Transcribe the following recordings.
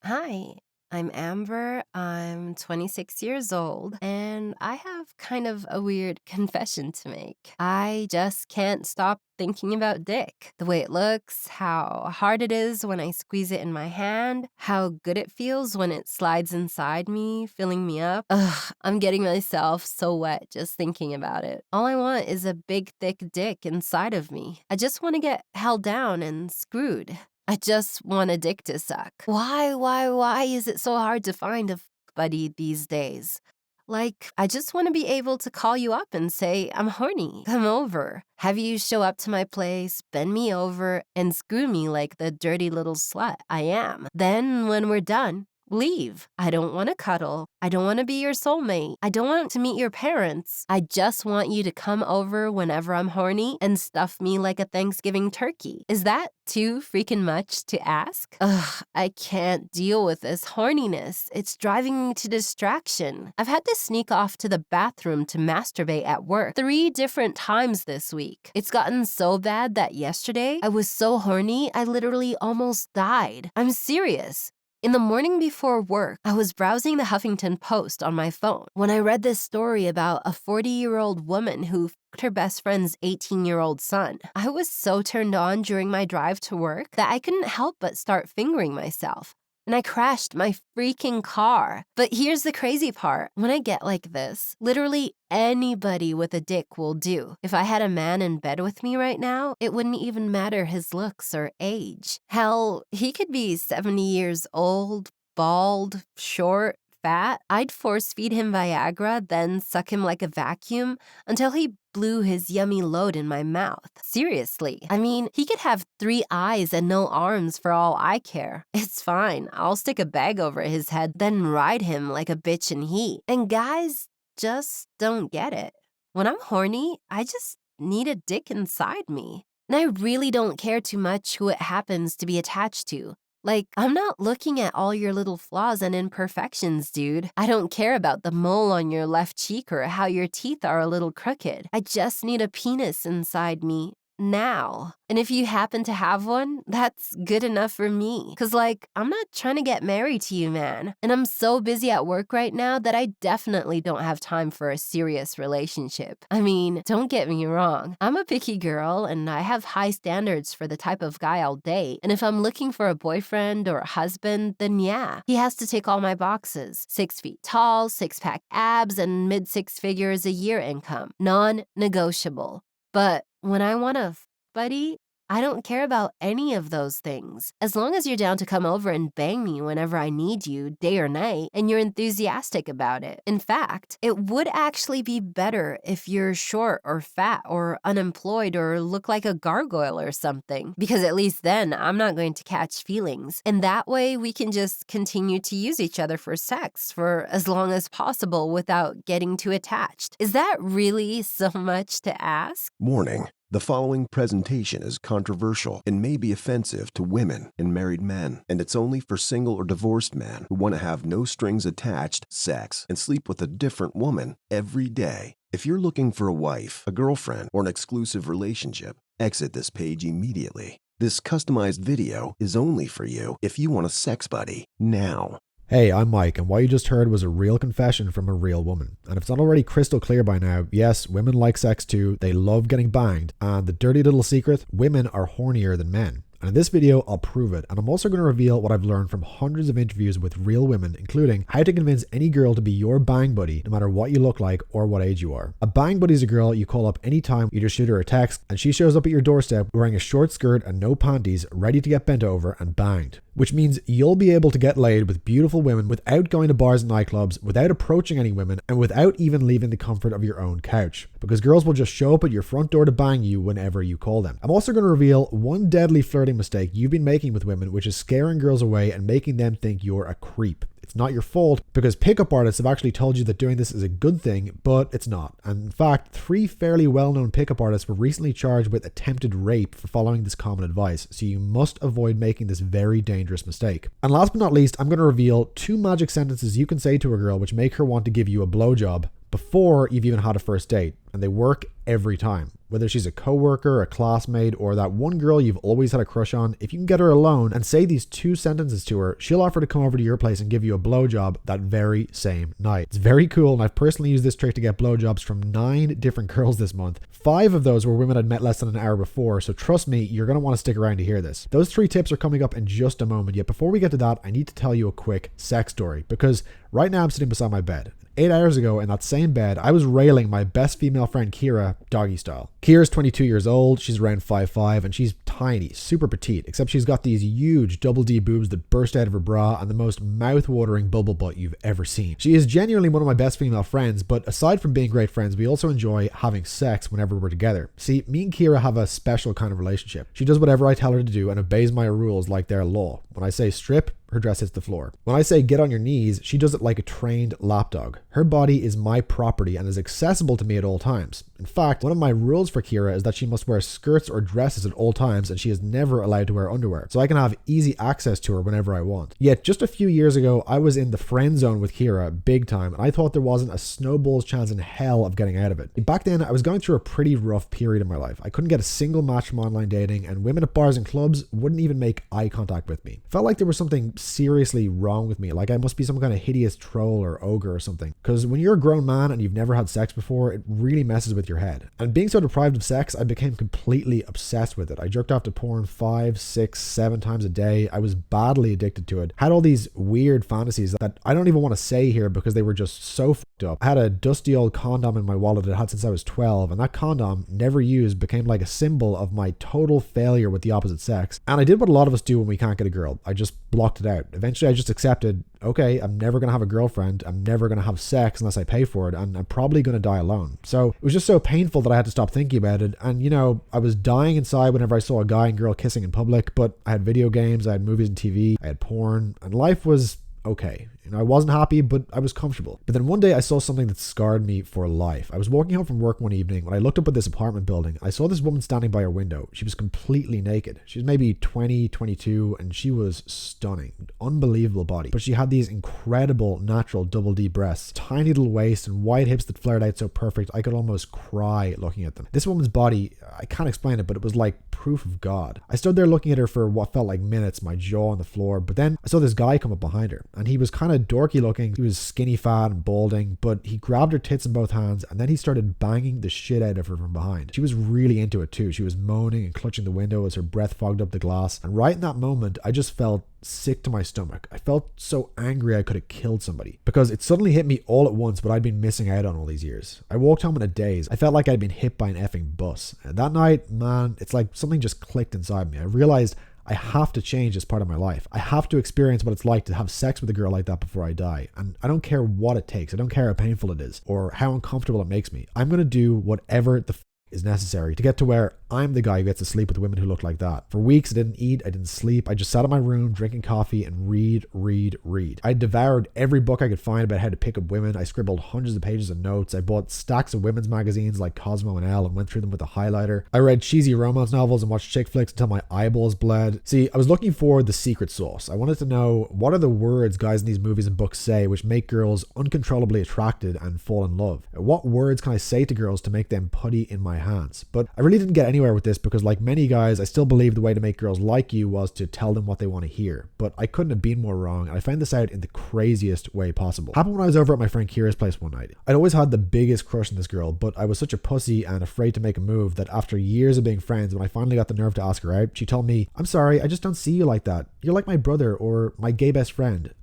Hi, I'm Amber. I'm 26 years old, and I have kind of a weird confession to make. I just can't stop thinking about dick. The way it looks, how hard it is when I squeeze it in my hand, how good it feels when it slides inside me, filling me up. Ugh, I'm getting myself so wet just thinking about it. All I want is a big, thick dick inside of me. I just want to get held down and screwed. I just want a dick to suck. Why is it so hard to find a buddy these days? Like, I just want to be able to call you up and say, I'm horny, come over. Have you show up to my place, bend me over, and screw me like the dirty little slut I am. Then, when we're done, leave. I don't want to cuddle. I don't want to be your soulmate. I don't want to meet your parents. I just want you to come over whenever I'm horny and stuff me like a Thanksgiving turkey. Is that too freaking much to ask? Ugh, I can't deal with this horniness. It's driving me to distraction. I've had to sneak off to the bathroom to masturbate at work 3 different times this week. It's gotten so bad that yesterday I was so horny I literally almost died. I'm serious. In the morning before work, I was browsing the Huffington Post on my phone when I read this story about a 40-year-old woman who fucked her best friend's 18-year-old son. I was so turned on during my drive to work that I couldn't help but start fingering myself. And I crashed my freaking car. But here's the crazy part. When I get like this, literally anybody with a dick will do. If I had a man in bed with me right now, it wouldn't even matter his looks or age. Hell, he could be 70 years old, bald, short, fat. I'd force feed him Viagra, then suck him like a vacuum until he blew his yummy load in my mouth. Seriously. I mean, he could have 3 eyes and no arms for all I care. It's fine. I'll stick a bag over his head, then ride him like a bitch in heat. And guys just don't get it. When I'm horny, I just need a dick inside me. And I really don't care too much who it happens to be attached to. Like, I'm not looking at all your little flaws and imperfections, dude. I don't care about the mole on your left cheek or how your teeth are a little crooked. I just need a penis inside me. Now. And if you happen to have one, that's good enough for me. Cause I'm not trying to get married to you, man. And I'm so busy at work right now that I definitely don't have time for a serious relationship. I mean, don't get me wrong. I'm a picky girl and I have high standards for the type of guy I'll date. And if I'm looking for a boyfriend or a husband, then yeah, he has to tick all my boxes. 6 feet tall, 6-pack abs, and mid-6 figures a year income. Non-negotiable. But when I want a buddy, I don't care about any of those things. As long as you're down to come over and bang me whenever I need you, day or night, and you're enthusiastic about it. In fact, it would actually be better if you're short or fat or unemployed or look like a gargoyle or something, because at least then I'm not going to catch feelings. And that way we can just continue to use each other for sex for as long as possible without getting too attached. Is that really so much to ask? Warning. The following presentation is controversial and may be offensive to women and married men, and it's only for single or divorced men who want to have no strings attached sex and sleep with a different woman every day. If you're looking for a wife, a girlfriend, or an exclusive relationship, exit this page immediately. This customized video is only for you if you want a sex buddy now. Hey, I'm Mike, and what you just heard was a real confession from a real woman. And if it's not already crystal clear by now, yes, women like sex too, they love getting banged, and the dirty little secret, women are hornier than men. And in this video, I'll prove it, and I'm also going to reveal what I've learned from hundreds of interviews with real women, including how to convince any girl to be your bang buddy, no matter what you look like or what age you are. A bang buddy is a girl you call up anytime, you just shoot her a text, and she shows up at your doorstep wearing a short skirt and no panties, ready to get bent over and banged. Which means you'll be able to get laid with beautiful women without going to bars and nightclubs, without approaching any women, and without even leaving the comfort of your own couch. Because girls will just show up at your front door to bang you whenever you call them. I'm also going to reveal one deadly flirting mistake you've been making with women, which is scaring girls away and making them think you're a creep. It's not your fault, because pickup artists have actually told you that doing this is a good thing, but it's not. And in fact, 3 fairly well-known pickup artists were recently charged with attempted rape for following this common advice, so you must avoid making this very dangerous mistake. And last but not least, I'm going to reveal 2 magic sentences you can say to a girl which make her want to give you a blowjob before you've even had a first date, and they work every time. Whether she's a coworker, a classmate, or that one girl you've always had a crush on, if you can get her alone and say these 2 sentences to her, she'll offer to come over to your place and give you a blowjob that very same night. It's very cool, and I've personally used this trick to get blowjobs from 9 different girls this month. 5 of those were women I'd met less than an hour before, so trust me, you're going to want to stick around to hear this. Those 3 tips are coming up in just a moment, yet before we get to that, I need to tell you a quick sex story, because right now I'm sitting beside my bed. 8 hours ago in that same bed, I was railing my best female friend Kira doggy style. Kira's 22 years old, she's around 5'5", and she's tiny, super petite, except she's got these huge double D boobs that burst out of her bra and the most mouth-watering bubble butt you've ever seen. She is genuinely one of my best female friends, but aside from being great friends, we also enjoy having sex whenever we're together. See, me and Kira have a special kind of relationship. She does whatever I tell her to do and obeys my rules like they're law. When I say strip, her dress hits the floor. When I say get on your knees, she does it like a trained lapdog. Her body is my property and is accessible to me at all times. In fact, one of my rules for Kira is that she must wear skirts or dresses at all times, and she is never allowed to wear underwear, so I can have easy access to her whenever I want. Yet just a few years ago, I was in the friend zone with Kira big time, and I thought there wasn't a snowball's chance in hell of getting out of it. Back then, I was going through a pretty rough period in my life. I couldn't get a single match from online dating, and women at bars and clubs wouldn't even make eye contact with me. Felt like there was something seriously wrong with me, like I must be some kind of hideous troll or ogre or something. Because when you're a grown man and you've never had sex before, it really messes with your head. And being so deprived of sex, I became completely obsessed with it. I jerked off to porn 5, 6, 7 times a day. I was badly addicted to it. Had all these weird fantasies that I don't even want to say here because they were just so fucked up. I had a dusty old condom in my wallet that I had since I was 12, and that condom, never used, became like a symbol of my total failure with the opposite sex. And I did what a lot of us do when we can't get a girl. I just blocked it out. Eventually I just accepted, okay, I'm never going to have a girlfriend, I'm never going to have sex unless I pay for it, and I'm probably going to die alone. So it was just so painful that I had to stop thinking about it, and you know, I was dying inside whenever I saw a guy and girl kissing in public, but I had video games, I had movies and TV, I had porn, and life was okay. You know, I wasn't happy, but I was comfortable. But then one day I saw something that scarred me for life. I was walking home from work one evening when I looked up at this apartment building. I saw this woman standing by her window. She was completely naked. She was maybe 20, 22, and she was stunning. Unbelievable body. But she had these incredible natural double D breasts, tiny little waist, and wide hips that flared out so perfect I could almost cry looking at them. This woman's body, I can't explain it, but it was like proof of God. I stood there looking at her for what felt like minutes, my jaw on the floor, but then I saw this guy come up behind her, and he was kind of dorky looking. He was skinny fat and balding, but he grabbed her tits in both hands and then he started banging the shit out of her from behind. She was really into it too. She was moaning and clutching the window as her breath fogged up the glass, and right in that moment I just felt sick to my stomach. I felt so angry I could have killed somebody, because it suddenly hit me all at once what I'd been missing out on all these years. I walked home in a daze. I felt like I'd been hit by an effing bus. And that night, man, it's like something just clicked inside me. I realized I have to change this part of my life. I have to experience what it's like to have sex with a girl like that before I die. And I don't care what it takes. I don't care how painful it is or how uncomfortable it makes me. I'm going to do whatever the is necessary to get to where I'm the guy who gets to sleep with women who look like that. For weeks, I didn't eat, I didn't sleep. I just sat in my room drinking coffee and read. I devoured every book I could find about how to pick up women. I scribbled hundreds of pages of notes. I bought stacks of women's magazines like Cosmo and Elle and went through them with a highlighter. I read cheesy romance novels and watched chick flicks until my eyeballs bled. See, I was looking for the secret sauce. I wanted to know, what are the words guys in these movies and books say which make girls uncontrollably attracted and fall in love? What words can I say to girls to make them putty in my hands? But I really didn't get anywhere with this because, like many guys, I still believed the way to make girls like you was to tell them what they want to hear. But I couldn't have been more wrong, and I found this out in the craziest way possible. Happened when I was over at my friend Kira's place one night. I'd always had the biggest crush on this girl, but I was such a pussy and afraid to make a move that after years of being friends, when I finally got the nerve to ask her out, she told me, "I'm sorry, I just don't see you like that. You're like my brother or my gay best friend."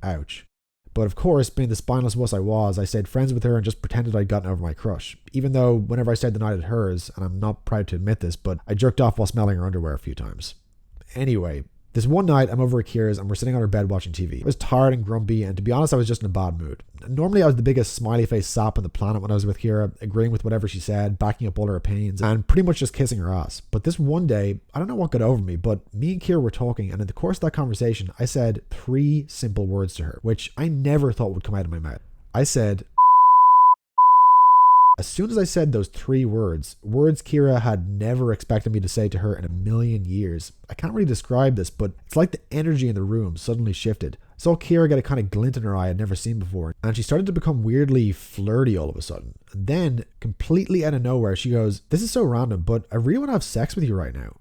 Ouch. But of course, being the spineless wuss I was, I stayed friends with her and just pretended I'd gotten over my crush. Even though whenever I stayed the night at hers, and I'm not proud to admit this, but I jerked off while smelling her underwear a few times. Anyway, this one night I'm over at Kira's and we're sitting on her bed watching TV. I was tired and grumpy, and to be honest, I was just in a bad mood. Normally I was the biggest smiley face sap on the planet when I was with Kira, agreeing with whatever she said, backing up all her opinions, and pretty much just kissing her ass. But this one day, I don't know what got over me, but me and Kira were talking, and in the course of that conversation, I said 3 simple words to her, which I never thought would come out of my mouth. I said, As soon as I said those 3 words Kira had never expected me to say to her in a million years. I can't really describe this, but it's like the energy in the room suddenly shifted. I saw Kira get a kind of glint in her eye I'd never seen before, and she started to become weirdly flirty all of a sudden. And then, completely out of nowhere, she goes, "This is so random, but I really want to have sex with you right now."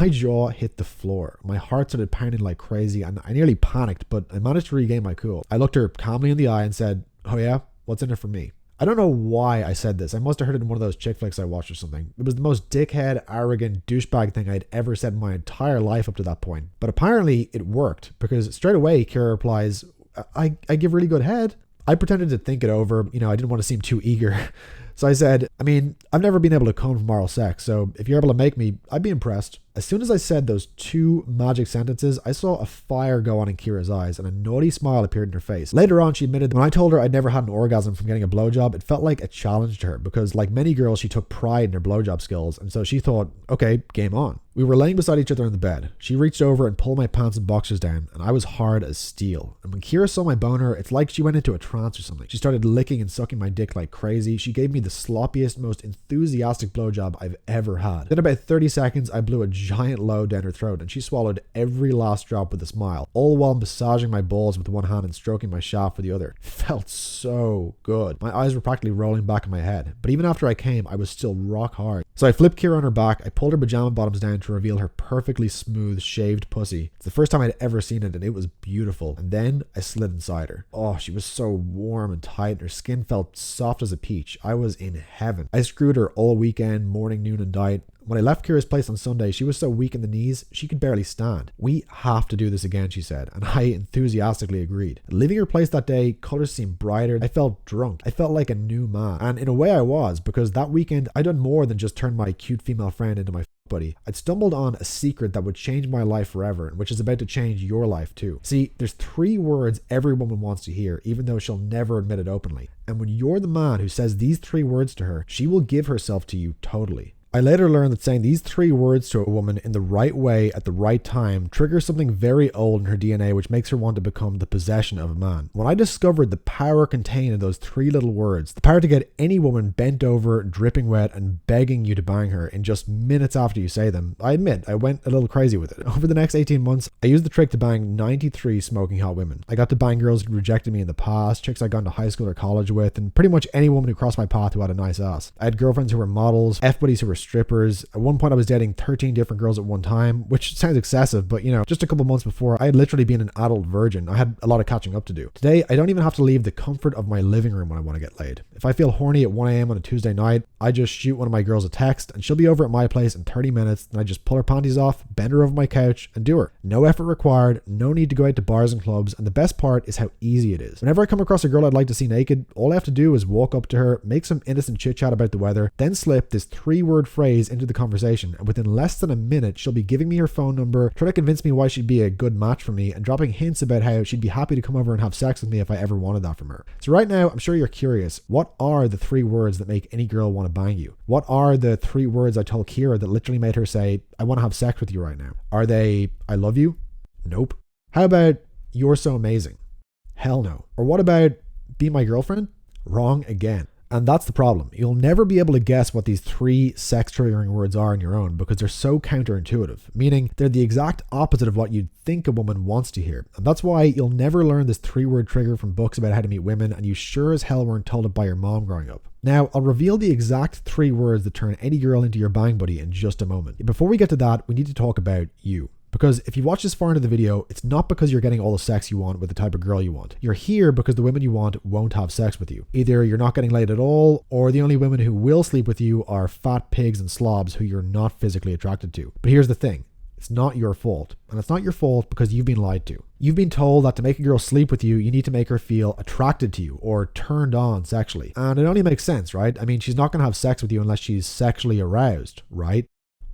My jaw hit the floor. My heart started pounding like crazy, and I nearly panicked, but I managed to regain my cool. I looked her calmly in the eye and said, "Oh yeah? What's in it for me?" I don't know why I said this. I must have heard it in one of those chick flicks I watched or something. It was the most dickhead, arrogant, douchebag thing I'd ever said in my entire life up to that point. But apparently it worked, because straight away Kira replies, I give really good head. I pretended to think it over. I didn't want to seem too eager. So I said, I've never been able to come from oral sex, so if you're able to make me, I'd be impressed. As soon as I said those 2 magic sentences, I saw a fire go on in Kira's eyes and a naughty smile appeared in her face. Later on, she admitted that when I told her I'd never had an orgasm from getting a blowjob, it felt like a challenge to her because, like many girls, she took pride in her blowjob skills, and so she thought, okay, game on. We were laying beside each other in the bed. She reached over and pulled my pants and boxers down, and I was hard as steel. And when Kira saw my boner, it's like she went into a trance or something. She started licking and sucking my dick like crazy. She gave me the sloppiest, most enthusiastic blowjob I've ever had. In about 30 seconds, I blew a giant load down her throat, and she swallowed every last drop with a smile, all while massaging my balls with one hand and stroking my shaft with the other. It felt so good. My eyes were practically rolling back in my head, but even after I came, I was still rock hard. So I flipped Kira on her back, I pulled her pajama bottoms down to reveal her perfectly smooth, shaved pussy. It's the first time I'd ever seen it, and it was beautiful. And then I slid inside her. Oh, she was so warm and tight, and her skin felt soft as a peach. I was in heaven. I screwed her all weekend, morning, noon, and night. When I left Kira's place on Sunday, she was so weak in the knees, she could barely stand. "We have to do this again," she said, and I enthusiastically agreed. Leaving her place that day, colors seemed brighter. I felt drunk. I felt like a new man. And in a way I was, because that weekend I'd done more than just turn my cute female friend into my buddy. I'd stumbled on a secret that would change my life forever, and which is about to change your life too. See, there's 3 words every woman wants to hear, even though she'll never admit it openly. And when you're the man who says these 3 words to her, she will give herself to you totally. I later learned that saying these 3 words to a woman in the right way at the right time triggers something very old in her DNA, which makes her want to become the possession of a man. When I discovered the power contained in those 3 little words, the power to get any woman bent over, dripping wet, and begging you to bang her in just minutes after you say them, I admit I went a little crazy with it. Over the next 18 months, I used the trick to bang 93 smoking hot women. I got to bang girls who rejected me in the past, chicks I'd gone to high school or college with, and pretty much any woman who crossed my path who had a nice ass. I had girlfriends who were models, F-buddies who were strippers. At one point I was dating 13 different girls at one time, which sounds excessive, but just a couple months before, I had literally been an adult virgin. I had a lot of catching up to do. Today, I don't even have to leave the comfort of my living room when I want to get laid. If I feel horny at 1 a.m. on a Tuesday night, I just shoot one of my girls a text, and she'll be over at my place in 30 minutes, then I just pull her panties off, bend her over my couch, and do her. No effort required, no need to go out to bars and clubs, and the best part is how easy it is. Whenever I come across a girl I'd like to see naked, all I have to do is walk up to her, make some innocent chit chat about the weather, then slip this 3-word phrase into the conversation, and within less than a minute, she'll be giving me her phone number, trying to convince me why she'd be a good match for me, and dropping hints about how she'd be happy to come over and have sex with me if I ever wanted that from her. So right now, I'm sure you're curious, what are the 3 words that make any girl want to bang you? What are the 3 words I told Kira that literally made her say, I want to have sex with you right now? Are they, I love you? Nope. How about, you're so amazing? Hell no. Or what about, be my girlfriend? Wrong again. And that's the problem. You'll never be able to guess what these 3 sex triggering words are on your own because they're so counterintuitive, meaning they're the exact opposite of what you'd think a woman wants to hear. And that's why you'll never learn this 3-word trigger from books about how to meet women, and you sure as hell weren't told it by your mom growing up. Now, I'll reveal the exact 3 words that turn any girl into your bang buddy in just a moment. Before we get to that, we need to talk about you. Because if you watch this far into the video, it's not because you're getting all the sex you want with the type of girl you want. You're here because the women you want won't have sex with you. Either you're not getting laid at all, or the only women who will sleep with you are fat pigs and slobs who you're not physically attracted to. But here's the thing. It's not your fault. And it's not your fault because you've been lied to. You've been told that to make a girl sleep with you, you need to make her feel attracted to you or turned on sexually. And it only makes sense, right? I mean, she's not going to have sex with you unless she's sexually aroused, right?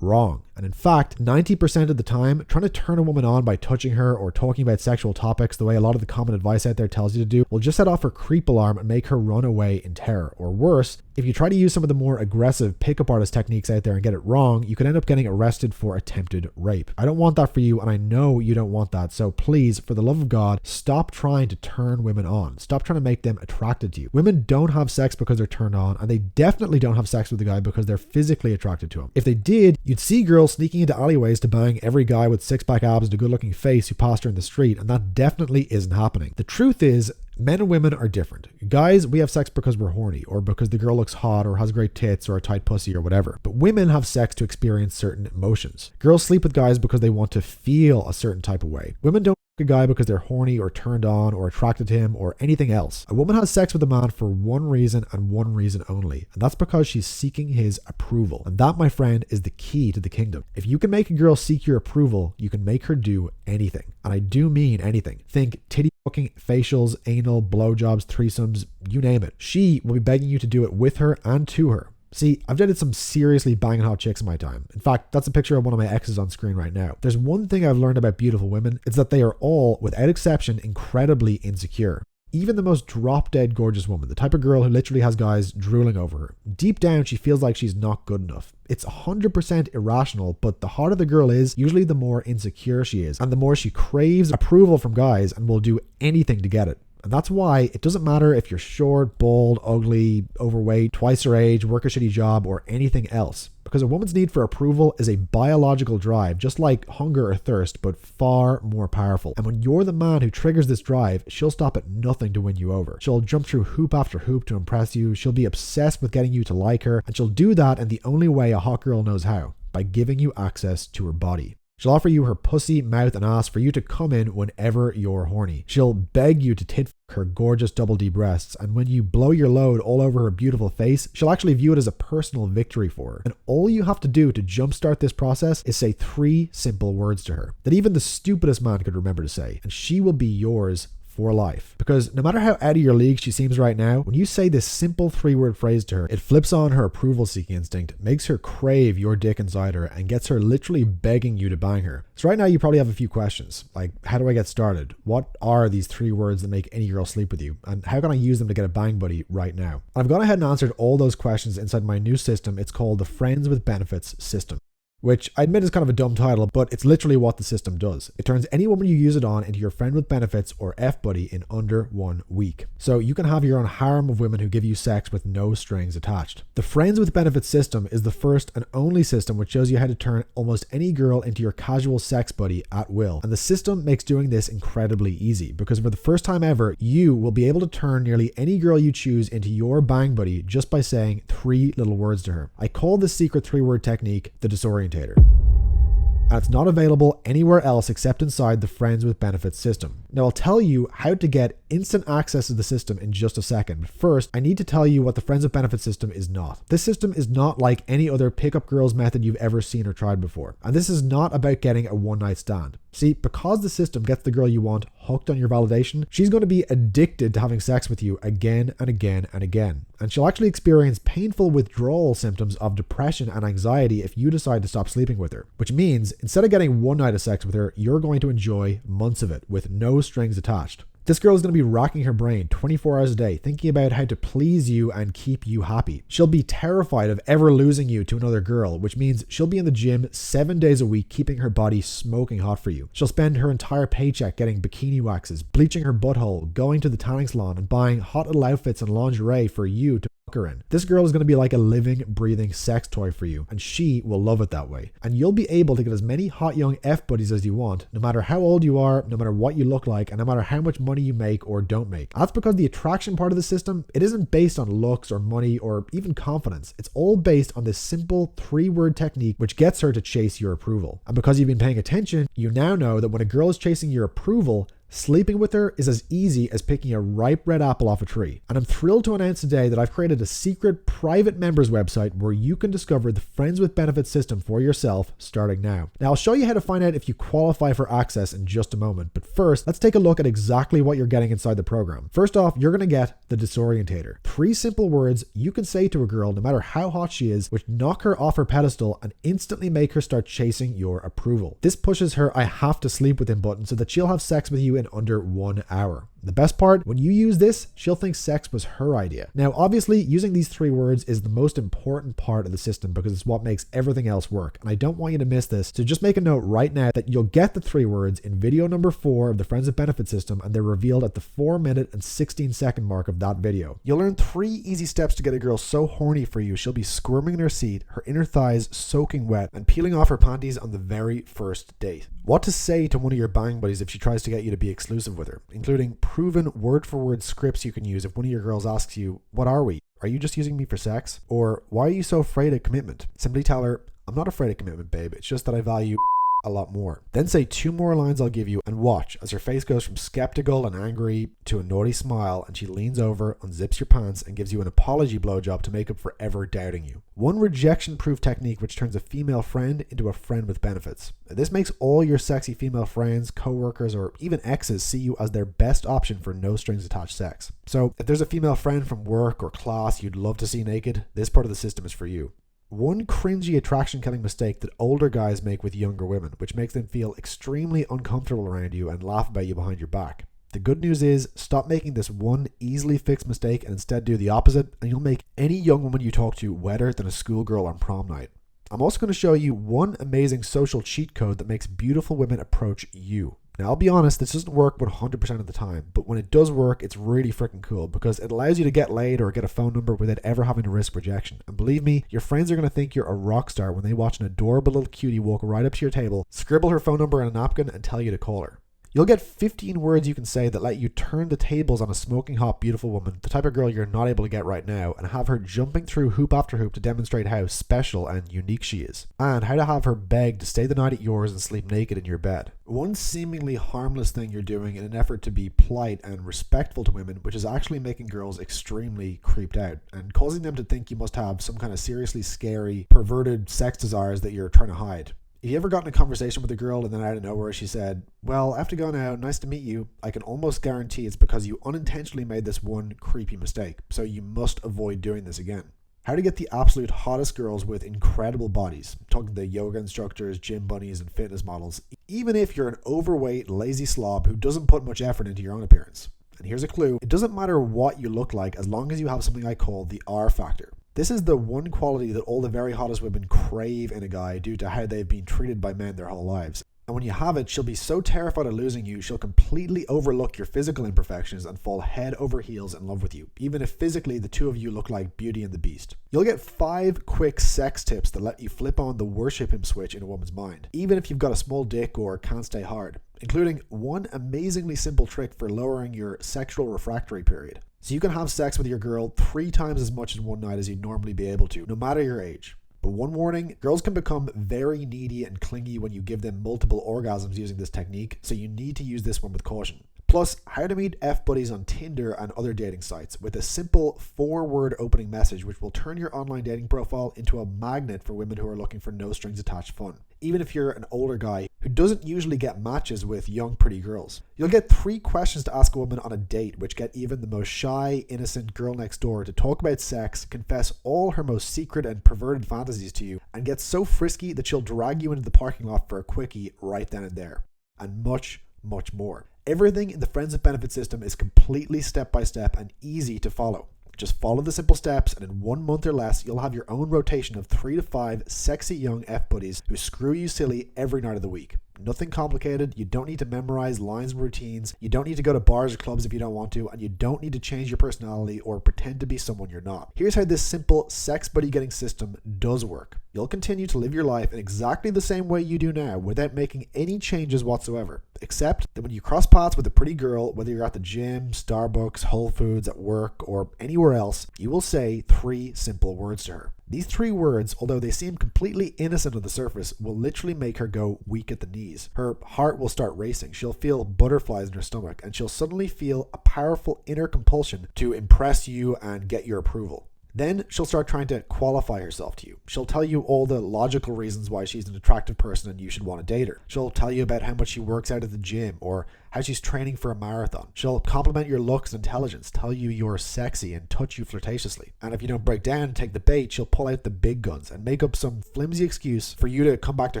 wrong. And in fact, 90% of the time, trying to turn a woman on by touching her or talking about sexual topics the way a lot of the common advice out there tells you to do will just set off her creep alarm and make her run away in terror. Or worse, if you try to use some of the more aggressive pickup artist techniques out there and get it wrong, you could end up getting arrested for attempted rape. I don't want that for you, and I know you don't want that. So please, for the love of God, stop trying to turn women on. Stop trying to make them attracted to you. Women don't have sex because they're turned on, and they definitely don't have sex with a guy because they're physically attracted to him. If they did, you'd see girls sneaking into alleyways to bang every guy with six-pack abs and a good-looking face who passed her in the street, and that definitely isn't happening. The truth is, men and women are different. Guys, we have sex because we're horny, or because the girl looks hot, or has great tits, or a tight pussy, or whatever. But women have sex to experience certain emotions. Girls sleep with guys because they want to feel a certain type of way. Women don't a guy because they're horny or turned on or attracted to him or anything else. A woman has sex with a man for one reason and one reason only, and that's because she's seeking his approval. And that, my friend, is the key to the kingdom. If you can make a girl seek your approval, you can make her do anything. And I do mean anything. Think titty fucking, facials, anal, blowjobs, threesomes, you name it. She will be begging you to do it with her and to her. See, I've dated some seriously banging hot chicks in my time. In fact, that's a picture of one of my exes on screen right now. There's one thing I've learned about beautiful women, it's that they are all, without exception, incredibly insecure. Even the most drop-dead gorgeous woman, the type of girl who literally has guys drooling over her, deep down she feels like she's not good enough. It's 100% irrational, but the hotter the girl is, usually the more insecure she is, and the more she craves approval from guys and will do anything to get it. And that's why it doesn't matter if you're short, bald, ugly, overweight, twice her age, work a shitty job, or anything else. Because a woman's need for approval is a biological drive, just like hunger or thirst, but far more powerful. And when you're the man who triggers this drive, she'll stop at nothing to win you over. She'll jump through hoop after hoop to impress you. She'll be obsessed with getting you to like her. And she'll do that in the only way a hot girl knows how, by giving you access to her body. She'll offer you her pussy, mouth, and ass for you to come in whenever you're horny. She'll beg you to tit her gorgeous double D breasts, and when you blow your load all over her beautiful face, she'll actually view it as a personal victory for her. And all you have to do to jumpstart this process is say 3 simple words to her that even the stupidest man could remember to say, and she will be yours for life. Because no matter how out of your league she seems right now, when you say this simple 3-word phrase to her, it flips on her approval-seeking instinct, makes her crave your dick inside her, and gets her literally begging you to bang her. So right now you probably have a few questions, like, how do I get started? What are these 3 words that make any girl sleep with you? And how can I use them to get a bang buddy right now? I've gone ahead and answered all those questions inside my new system. It's called the Friends with Benefits system, which I admit is kind of a dumb title, but it's literally what the system does. It turns any woman you use it on into your friend with benefits or F-buddy in under 1 week. So you can have your own harem of women who give you sex with no strings attached. The Friends with Benefits system is the first and only system which shows you how to turn almost any girl into your casual sex buddy at will. And the system makes doing this incredibly easy, because for the first time ever, you will be able to turn nearly any girl you choose into your bang buddy just by saying 3 little words to her. I call this secret 3-word technique the disorientator. And it's not available anywhere else except inside the Friends with Benefits system. Now I'll tell you how to get instant access to the system in just a second, but first I need to tell you what the Friends with Benefits system is not. This system is not like any other pickup girls method you've ever seen or tried before. And this is not about getting a one-night stand. See, because the system gets the girl you want hooked on your validation, she's going to be addicted to having sex with you again and again and again. And she'll actually experience painful withdrawal symptoms of depression and anxiety if you decide to stop sleeping with her. Which means, instead of getting one night of sex with her, you're going to enjoy months of it with no strings attached. This girl is going to be racking her brain 24 hours a day, thinking about how to please you and keep you happy. She'll be terrified of ever losing you to another girl, which means she'll be in the gym 7 days a week, keeping her body smoking hot for you. She'll spend her entire paycheck getting bikini waxes, bleaching her butthole, going to the tanning salon, and buying hot little outfits and lingerie for you to her in. This girl is going to be like a living, breathing sex toy for you, and she will love it that way. And you'll be able to get as many hot young F-buddies as you want, no matter how old you are, no matter what you look like, and no matter how much money you make or don't make. That's because the attraction part of the system, it isn't based on looks or money or even confidence. It's all based on this simple 3-word technique which gets her to chase your approval. And because you've been paying attention, you now know that when a girl is chasing your approval, Sleeping with her is as easy as picking a ripe red apple off a tree. And I'm thrilled to announce today that I've created a secret private members website where you can discover the Friends with Benefits system for yourself starting now. Now I'll show you how to find out if you qualify for access in just a moment. But first, let's take a look at exactly what you're getting inside the program. First off, you're going to get the disorientator. 3 simple words you can say to a girl no matter how hot she is, which knock her off her pedestal and instantly make her start chasing your approval. This pushes her "I have to sleep with him" button so that she'll have sex with you in under 1 hour. The best part, when you use this, she'll think sex was her idea. Now, obviously, using these 3 words is the most important part of the system because it's what makes everything else work. And I don't want you to miss this. So just make a note right now that you'll get the 3 words in video number 4 of the Friends with Benefits system, and they're revealed at the 4-minute and 16-second mark of that video. You'll learn 3 easy steps to get a girl so horny for you, she'll be squirming in her seat, her inner thighs soaking wet, and peeling off her panties on the very first date. What to say to one of your bang buddies if she tries to get you to be exclusive with her, including proven word-for-word scripts you can use if one of your girls asks you, "What are we? Are you just using me for sex?" Or, "Why are you so afraid of commitment?" Simply tell her, "I'm not afraid of commitment, babe. It's just that I value a lot more." Then say 2 more lines I'll give you and watch as her face goes from skeptical and angry to a naughty smile, and she leans over, unzips your pants, and gives you an apology blowjob to make up for ever doubting you. One rejection-proof technique which turns a female friend into a friend with benefits. This makes all your sexy female friends, co-workers, or even exes see you as their best option for no strings attached sex. So if there's a female friend from work or class you'd love to see naked, this part of the system is for you. One cringy attraction-killing mistake that older guys make with younger women, which makes them feel extremely uncomfortable around you and laugh about you behind your back. The good news is, stop making this one easily fixed mistake and instead do the opposite, and you'll make any young woman you talk to wetter than a schoolgirl on prom night. I'm also going to show you one amazing social cheat code that makes beautiful women approach you. Now, I'll be honest, this doesn't work 100% of the time, but when it does work, it's really freaking cool because it allows you to get laid or get a phone number without ever having to risk rejection. And believe me, your friends are going to think you're a rock star when they watch an adorable little cutie walk right up to your table, scribble her phone number on a napkin, and tell you to call her. You'll get 15 words you can say that let you turn the tables on a smoking hot beautiful woman, the type of girl you're not able to get right now, and have her jumping through hoop after hoop to demonstrate how special and unique she is, and how to have her beg to stay the night at yours and sleep naked in your bed. One seemingly harmless thing you're doing in an effort to be polite and respectful to women, which is actually making girls extremely creeped out and causing them to think you must have some kind of seriously scary, perverted sex desires that you're trying to hide. Have you ever gotten a conversation with a girl and then out of nowhere she said, "Well, I have to go now, nice to meet you"? I can almost guarantee it's because you unintentionally made this one creepy mistake, so you must avoid doing this again. How to get the absolute hottest girls with incredible bodies. I'm talking to yoga instructors, gym bunnies, and fitness models, even if you're an overweight, lazy slob who doesn't put much effort into your own appearance. And here's a clue, it doesn't matter what you look like as long as you have something I call the R factor. This is the one quality that all the very hottest women crave in a guy due to how they've been treated by men their whole lives. And when you have it, she'll be so terrified of losing you, she'll completely overlook your physical imperfections and fall head over heels in love with you, even if physically the two of you look like Beauty and the Beast. You'll get 5 quick sex tips that let you flip on the worship him switch in a woman's mind, even if you've got a small dick or can't stay hard, including one amazingly simple trick for lowering your sexual refractory period. So you can have sex with your girl 3 times as much in one night as you'd normally be able to, no matter your age. But one warning, girls can become very needy and clingy when you give them multiple orgasms using this technique, so you need to use this one with caution. Plus, how to meet F-buddies on Tinder and other dating sites with a simple 4-word opening message which will turn your online dating profile into a magnet for women who are looking for no strings attached fun, even if you're an older guy who doesn't usually get matches with young pretty girls. You'll get 3 questions to ask a woman on a date which get even the most shy, innocent girl next door to talk about sex, confess all her most secret and perverted fantasies to you, and get so frisky that she'll drag you into the parking lot for a quickie right then and there. And much, much more. Everything in the Friends with Benefits system is completely step-by-step and easy to follow. Just follow the simple steps, and in 1 month or less, you'll have your own rotation of 3 to 5 sexy young F-buddies who screw you silly every night of the week. Nothing complicated, you don't need to memorize lines and routines, you don't need to go to bars or clubs if you don't want to, and you don't need to change your personality or pretend to be someone you're not. Here's how this simple sex buddy getting system does work. You'll continue to live your life in exactly the same way you do now without making any changes whatsoever, except that when you cross paths with a pretty girl, whether you're at the gym, Starbucks, Whole Foods, at work, or anywhere else, you will say 3 simple words to her. These 3 words, although they seem completely innocent on the surface, will literally make her go weak at the knees. Her heart will start racing. She'll feel butterflies in her stomach, and she'll suddenly feel a powerful inner compulsion to impress you and get your approval. Then she'll start trying to qualify herself to you. She'll tell you all the logical reasons why she's an attractive person and you should want to date her. She'll tell you about how much she works out at the gym or how she's training for a marathon. She'll compliment your looks and intelligence, tell you you're sexy and touch you flirtatiously. And if you don't break down and take the bait, she'll pull out the big guns and make up some flimsy excuse for you to come back to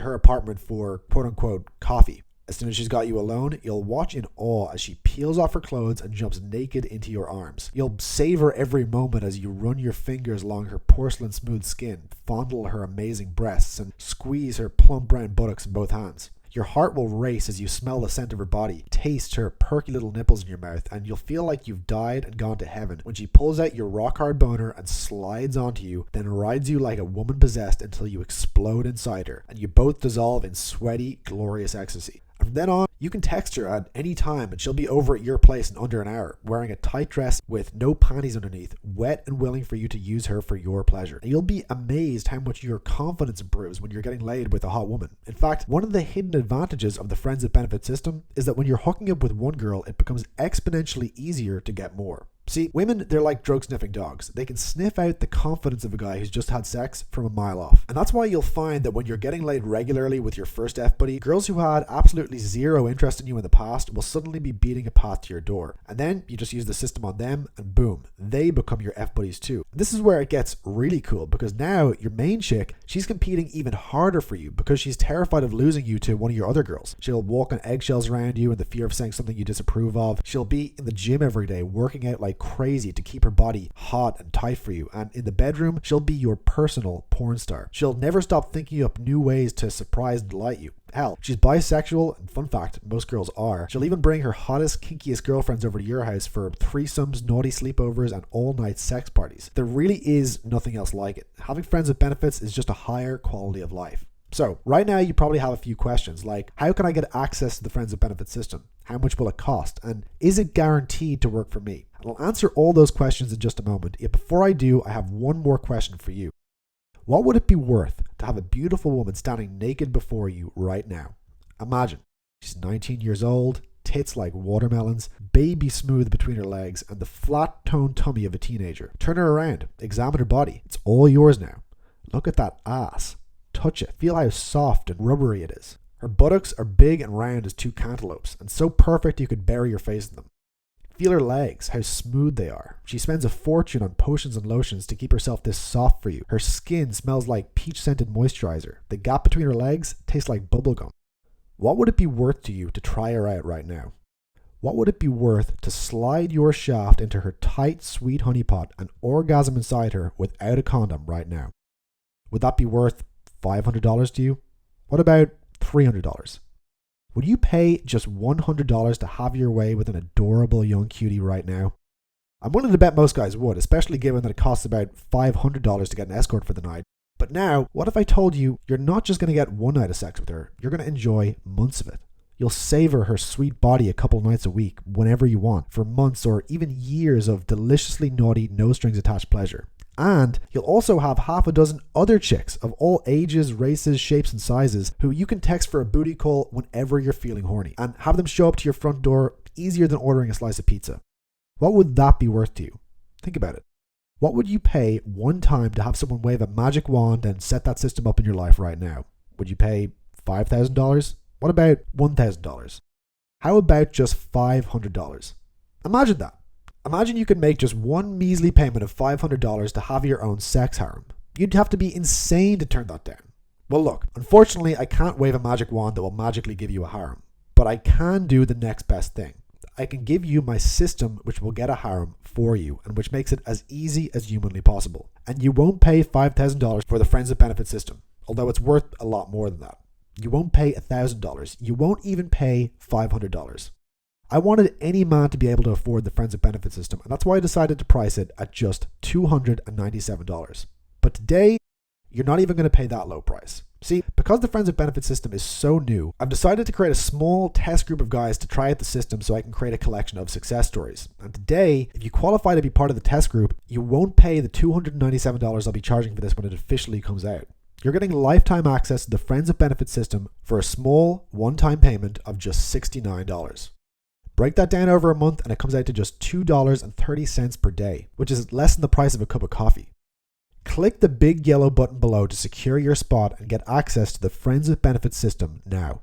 her apartment for quote unquote coffee. As soon as she's got you alone, you'll watch in awe as she peels off her clothes and jumps naked into your arms. You'll savor every moment as you run your fingers along her porcelain smooth skin, fondle her amazing breasts, and squeeze her plump brown buttocks in both hands. Your heart will race as you smell the scent of her body, taste her perky little nipples in your mouth, and you'll feel like you've died and gone to heaven when she pulls out your rock-hard boner and slides onto you, then rides you like a woman possessed until you explode inside her, and you both dissolve in sweaty, glorious ecstasy. And from then on, you can text her at any time and she'll be over at your place in under an hour, wearing a tight dress with no panties underneath, wet and willing for you to use her for your pleasure. And you'll be amazed how much your confidence improves when you're getting laid with a hot woman. In fact, one of the hidden advantages of the friends with benefits system is that when you're hooking up with one girl, it becomes exponentially easier to get more. See, women, they're like drug-sniffing dogs. They can sniff out the confidence of a guy who's just had sex from a mile off. And that's why you'll find that when you're getting laid regularly with your first F-buddy, girls who had absolutely zero interest in you in the past will suddenly be beating a path to your door. And then you just use the system on them and boom, they become your F-buddies too. This is where it gets really cool because now your main chick, she's competing even harder for you because she's terrified of losing you to one of your other girls. She'll walk on eggshells around you in the fear of saying something you disapprove of. She'll be in the gym every day working out like crazy to keep her body hot and tight for you, and in the bedroom she'll be your personal porn star. She'll never stop thinking up new ways to surprise and delight you. Hell, she's bisexual, and fun fact, most girls are. She'll even bring her hottest, kinkiest girlfriends over to your house for threesomes, naughty sleepovers, and all-night sex parties. There really is nothing else like it. Having friends with benefits is just a higher quality of life. So, right now you probably have a few questions like, how can I get access to the Friends with Benefits system? How much will it cost? And is it guaranteed to work for me? And I'll answer all those questions in just a moment. Yet before I do, I have one more question for you. What would it be worth to have a beautiful woman standing naked before you right now? Imagine, she's 19 years old, tits like watermelons, baby smooth between her legs, and the flat-toned tummy of a teenager. Turn her around, examine her body. It's all yours now. Look at that ass. Touch it. Feel how soft and rubbery it is. Her buttocks are big and round as two cantaloupes, and so perfect you could bury your face in them. Feel her legs, how smooth they are. She spends a fortune on potions and lotions to keep herself this soft for you. Her skin smells like peach-scented moisturizer. The gap between her legs tastes like bubblegum. What would it be worth to you to try her out right now? What would it be worth to slide your shaft into her tight, sweet honeypot and orgasm inside her without a condom right now? Would that be worth $500 to you? What about $300? Would you pay just $100 to have your way with an adorable young cutie right now? I'm willing to bet most guys would, especially given that it costs about $500 to get an escort for the night. But now, what if I told you you're not just going to get one night of sex with her, you're going to enjoy months of it. You'll savor her sweet body a couple nights a week, whenever you want, for months or even years of deliciously naughty, no strings attached pleasure. And you'll also have half a dozen other chicks of all ages, races, shapes, and sizes who you can text for a booty call whenever you're feeling horny and have them show up to your front door easier than ordering a slice of pizza. What would that be worth to you? Think about it. What would you pay one time to have someone wave a magic wand and set that system up in your life right now? Would you pay $5,000? What about $1,000? How about just $500? Imagine that. Imagine you could make just one measly payment of $500 to have your own sex harem. You'd have to be insane to turn that down. Well look, unfortunately I can't wave a magic wand that will magically give you a harem, but I can do the next best thing. I can give you my system which will get a harem for you and which makes it as easy as humanly possible. And you won't pay $5,000 for the Friends with Benefits system, although it's worth a lot more than that. You won't pay $1,000. You won't even pay $500. I wanted any man to be able to afford the Friends with Benefits system, and that's why I decided to price it at just $297. But today, you're not even going to pay that low price. See, because the Friends with Benefits system is so new, I've decided to create a small test group of guys to try out the system so I can create a collection of success stories. And today, if you qualify to be part of the test group, you won't pay the $297 I'll be charging for this when it officially comes out. You're getting lifetime access to the Friends with Benefits system for a small, one-time payment of just $69. Break that down over a month and it comes out to just $2.30 per day, which is less than the price of a cup of coffee. Click the big yellow button below to secure your spot and get access to the Friends with Benefits system now.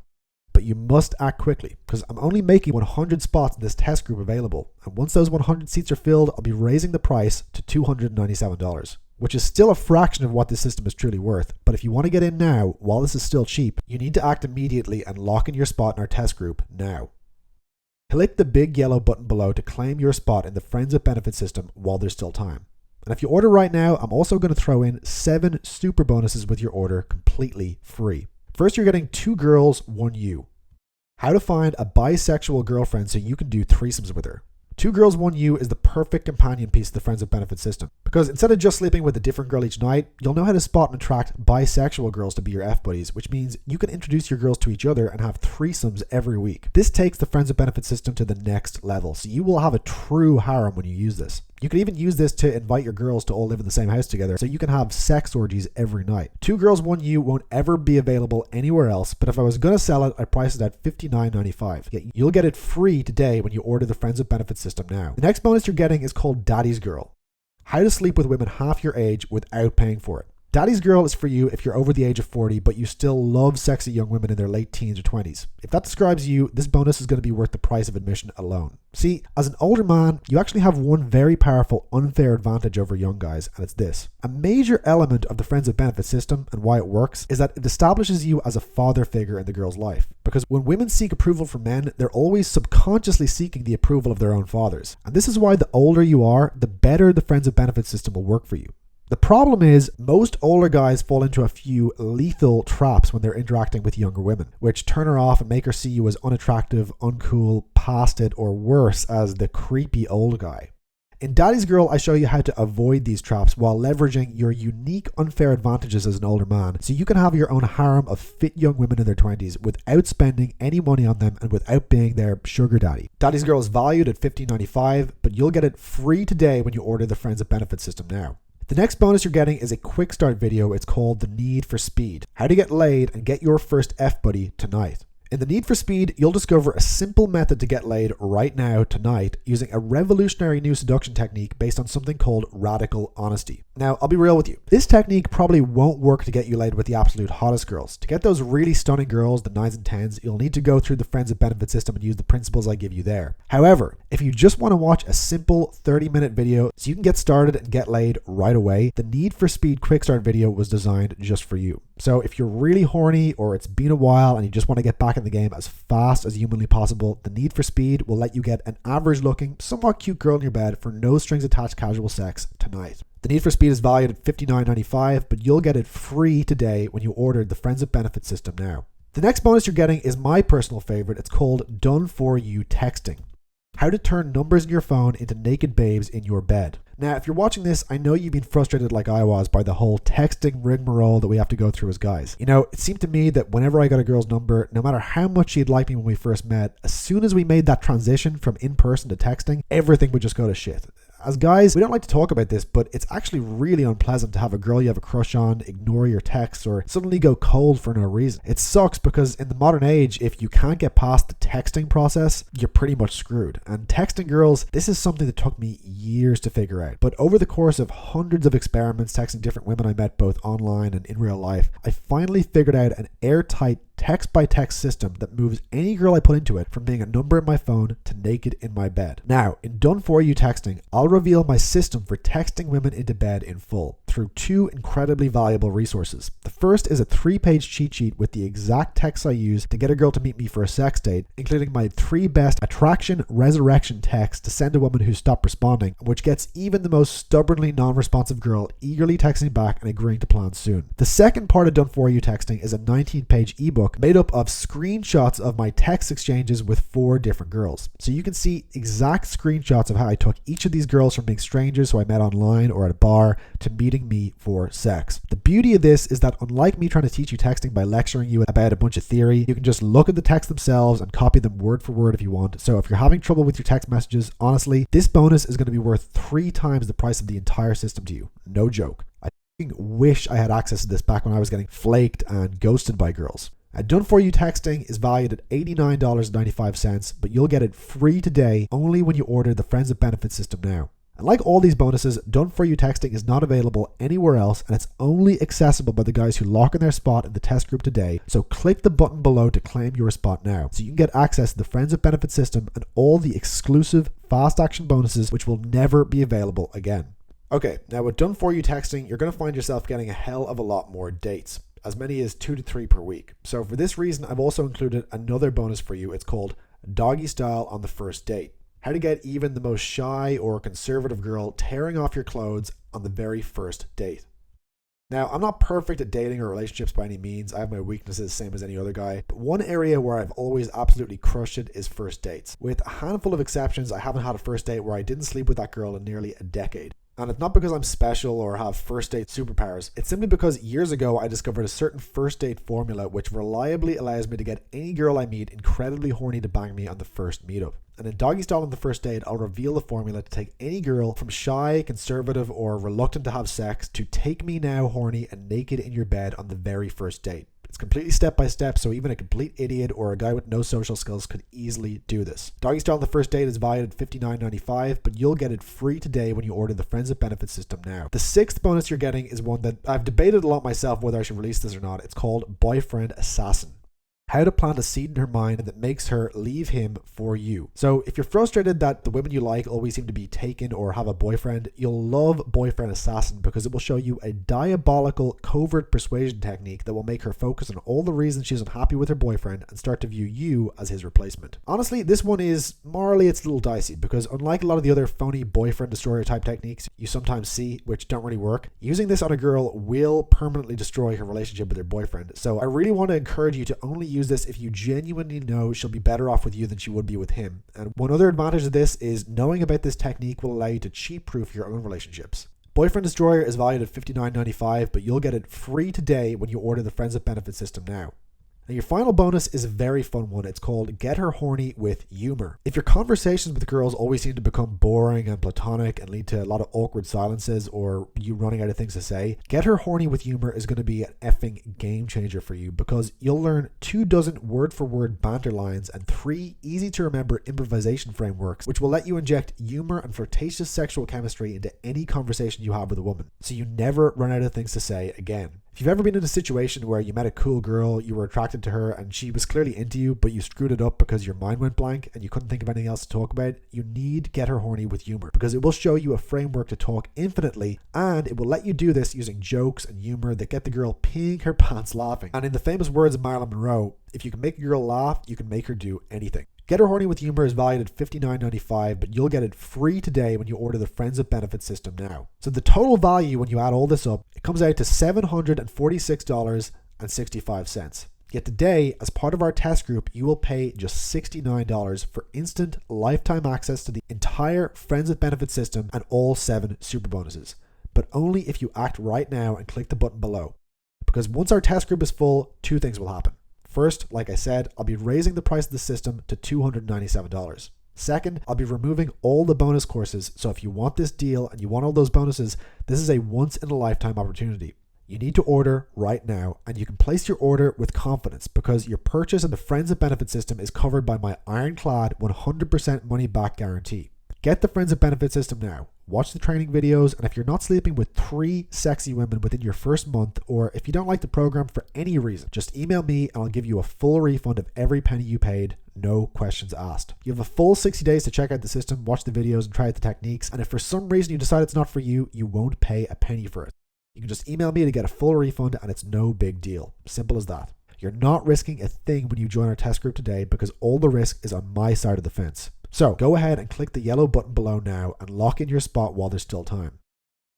But you must act quickly, because I'm only making 100 spots in this test group available, and once those 100 seats are filled, I'll be raising the price to $297, which is still a fraction of what this system is truly worth. But if you want to get in now, while this is still cheap, you need to act immediately and lock in your spot in our test group now. Click the big yellow button below to claim your spot in the Friends with Benefits system while there's still time. And if you order right now, I'm also going to throw in 7 super bonuses with your order completely free. First, you're getting 2 girls, 1 you. How to find a bisexual girlfriend so you can do threesomes with her. 2 girls, 1 you is the perfect companion piece to the Friends with Benefits system. Because instead of just sleeping with a different girl each night, you'll know how to spot and attract bisexual girls to be your F-buddies, which means you can introduce your girls to each other and have threesomes every week. This takes the Friends with Benefits system to the next level, so you will have a true harem when you use this. You can even use this to invite your girls to all live in the same house together, so you can have sex orgies every night. 2 girls, 1 you won't ever be available anywhere else, but if I was going to sell it, I'd price it at $59.95. Yet you'll get it free today when you order the Friends with Benefits system now. The next bonus you're getting is called Daddy's Girl. How to sleep with women half your age without paying for it. Daddy's Girl is for you if you're over the age of 40, but you still love sexy young women in their late teens or 20s. If that describes you, this bonus is going to be worth the price of admission alone. See, as an older man, you actually have one very powerful unfair advantage over young guys, and it's this. A major element of the Friends with Benefits system and why it works is that it establishes you as a father figure in the girl's life. Because when women seek approval from men, they're always subconsciously seeking the approval of their own fathers. And this is why the older you are, the better the Friends with Benefits system will work for you. The problem is, most older guys fall into a few lethal traps when they're interacting with younger women, which turn her off and make her see you as unattractive, uncool, past it, or worse, as the creepy old guy. In Daddy's Girl, I show you how to avoid these traps while leveraging your unique unfair advantages as an older man, so you can have your own harem of fit young women in their 20s without spending any money on them and without being their sugar daddy. Daddy's Girl is valued at $15.95, but you'll get it free today when you order the Friends with Benefits system now. The next bonus you're getting is a quick start video. It's called The Need for Speed. How to get laid and get your first F-buddy tonight. In The Need for Speed, you'll discover a simple method to get laid right now, tonight, using a revolutionary new seduction technique based on something called radical honesty. Now, I'll be real with you. This technique probably won't work to get you laid with the absolute hottest girls. To get those really stunning girls, the 9s and 10s, you'll need to go through the Friends with Benefits system and use the principles I give you there. However, if you just want to watch a simple 30-minute video so you can get started and get laid right away, the Need for Speed quick start video was designed just for you. So if you're really horny or it's been a while and you just want to get back in the game as fast as humanly possible, the Need for Speed will let you get an average looking, somewhat cute girl in your bed for no strings attached casual sex tonight. The Need for Speed is valued at $59.95, but you'll get it free today when you order the Friends with Benefits system now. The next bonus you're getting is my personal favorite. It's called Done For You Texting. How to turn numbers in your phone into naked babes in your bed. Now, if you're watching this, I know you've been frustrated like I was by the whole texting rigmarole that we have to go through as guys. You know, it seemed to me that whenever I got a girl's number, no matter how much she'd like me when we first met, as soon as we made that transition from in-person to texting, everything would just go to shit. As guys, we don't like to talk about this, but it's actually really unpleasant to have a girl you have a crush on ignore your texts or suddenly go cold for no reason. It sucks because in the modern age, if you can't get past the texting process, you're pretty much screwed. And texting girls, this is something that took me years to figure out. But over the course of hundreds of experiments texting different women I met both online and in real life, I finally figured out an airtight text-by-text system that moves any girl I put into it from being a number in my phone to naked in my bed. Now, in Done For You Texting, I'll reveal my system for texting women into bed in full through 2 incredibly valuable resources. The first is a 3-page cheat sheet with the exact texts I use to get a girl to meet me for a sex date, including my 3 best attraction resurrection texts to send a woman who stopped responding, which gets even the most stubbornly non-responsive girl eagerly texting back and agreeing to plan soon. The second part of Done For You Texting is a 19-page ebook book made up of screenshots of my text exchanges with 4 different girls. So you can see exact screenshots of how I took each of these girls from being strangers who I met online or at a bar to meeting me for sex. The beauty of this is that unlike me trying to teach you texting by lecturing you about a bunch of theory, you can just look at the text themselves and copy them word for word if you want. So if you're having trouble with your text messages, honestly, this bonus is going to be worth 3 times the price of the entire system to you. No joke. I wish I had access to this back when I was getting flaked and ghosted by girls. Done For You texting is valued at $89.95, but you'll get it free today only when you order the Friends with Benefits system now. And like all these bonuses, Done For You texting is not available anywhere else, and it's only accessible by the guys who lock in their spot in the test group today. So click the button below to claim your spot now, so you can get access to the Friends with Benefits system and all the exclusive fast action bonuses which will never be available again. Okay, now with Done For You texting, you're going to find yourself getting a hell of a lot more dates, as many as 2 to 3 per week. So for this reason, I've also included another bonus for you. It's called Doggy Style on the First Date. How to get even the most shy or conservative girl tearing off your clothes on the very first date. Now, I'm not perfect at dating or relationships by any means. I have my weaknesses, same as any other guy. But one area where I've always absolutely crushed it is first dates. With a handful of exceptions, I haven't had a first date where I didn't sleep with that girl in nearly a decade. And it's not because I'm special or have first date superpowers. It's simply because years ago I discovered a certain first date formula which reliably allows me to get any girl I meet incredibly horny to bang me on the first meetup. And in Doggy Style on the First Date, I'll reveal the formula to take any girl from shy, conservative, or reluctant to have sex to take me now horny and naked in your bed on the very first date. It's completely step by step, so even a complete idiot or a guy with no social skills could easily do this. Doggy Style on the First Date is valued at $59.95, but you'll get it free today when you order the Friends with Benefits system now. The 6th bonus you're getting is one that I've debated a lot myself whether I should release this or not. It's called Boyfriend Assassin. How to plant a seed in her mind that makes her leave him for you. So if you're frustrated that the women you like always seem to be taken or have a boyfriend, you'll love Boyfriend Assassin because it will show you a diabolical covert persuasion technique that will make her focus on all the reasons she's unhappy with her boyfriend and start to view you as his replacement. Honestly, this one is morally it's a little dicey because unlike a lot of the other phony boyfriend destroyer type techniques you sometimes see which don't really work, using this on a girl will permanently destroy her relationship with her boyfriend. So I really want to encourage you to only use this if you genuinely know she'll be better off with you than she would be with him. And one other advantage of this is knowing about this technique will allow you to cheat-proof your own relationships. Boyfriend Destroyer is valued at $59.95, but you'll get it free today when you order the Friends with Benefits system now. Now your final bonus is a very fun one. It's called Get Her Horny with Humor. If your conversations with girls always seem to become boring and platonic and lead to a lot of awkward silences or you running out of things to say, Get Her Horny with Humor is going to be an effing game changer for you because you'll learn 24 word-for-word banter lines and 3 easy-to-remember improvisation frameworks which will let you inject humor and flirtatious sexual chemistry into any conversation you have with a woman, so you never run out of things to say again. If you've ever been in a situation where you met a cool girl, you were attracted to her, and she was clearly into you, but you screwed it up because your mind went blank and you couldn't think of anything else to talk about, you need Get Her Horny with Humor because it will show you a framework to talk infinitely, and it will let you do this using jokes and humor that get the girl peeing her pants laughing. And in the famous words of Marilyn Monroe, if you can make a girl laugh, you can make her do anything. Get Her Horny with Humor is valued at $59.95, but you'll get it free today when you order the Friends with Benefits system now. So the total value when you add all this up, it comes out to $746.65. Yet today, as part of our test group, you will pay just $69 for instant lifetime access to the entire Friends with Benefits system and all 7 super bonuses. But only if you act right now and click the button below. Because once our test group is full, 2 things will happen. First, like I said, I'll be raising the price of the system to $297. Second, I'll be removing all the bonus courses, so if you want this deal and you want all those bonuses, this is a once-in-a-lifetime opportunity. You need to order right now, and you can place your order with confidence because your purchase of the Friends with Benefits system is covered by my ironclad 100% money-back guarantee. Get the Friends with Benefits system now. Watch the training videos, and if you're not sleeping with 3 sexy women within your first month, or if you don't like the program for any reason, just email me and I'll give you a full refund of every penny you paid, no questions asked. You have a full 60 days to check out the system, watch the videos, and try out the techniques, and if for some reason you decide it's not for you, you won't pay a penny for it. You can just email me to get a full refund, and it's no big deal. Simple as that. You're not risking a thing when you join our test group today because all the risk is on my side of the fence. So go ahead and click the yellow button below now and lock in your spot while there's still time.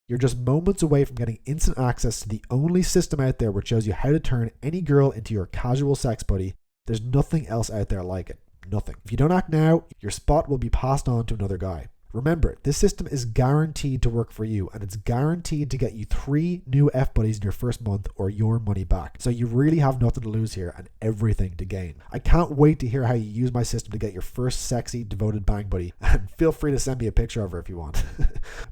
You're just moments away from getting instant access to the only system out there which shows you how to turn any girl into your casual sex buddy. There's nothing else out there like it. Nothing. If you don't act now, your spot will be passed on to another guy. Remember, this system is guaranteed to work for you, and it's guaranteed to get you 3 new F-buddies in your first month or your money back. So you really have nothing to lose here and everything to gain. I can't wait to hear how you use my system to get your first sexy, devoted bang buddy, and feel free to send me a picture of her if you want.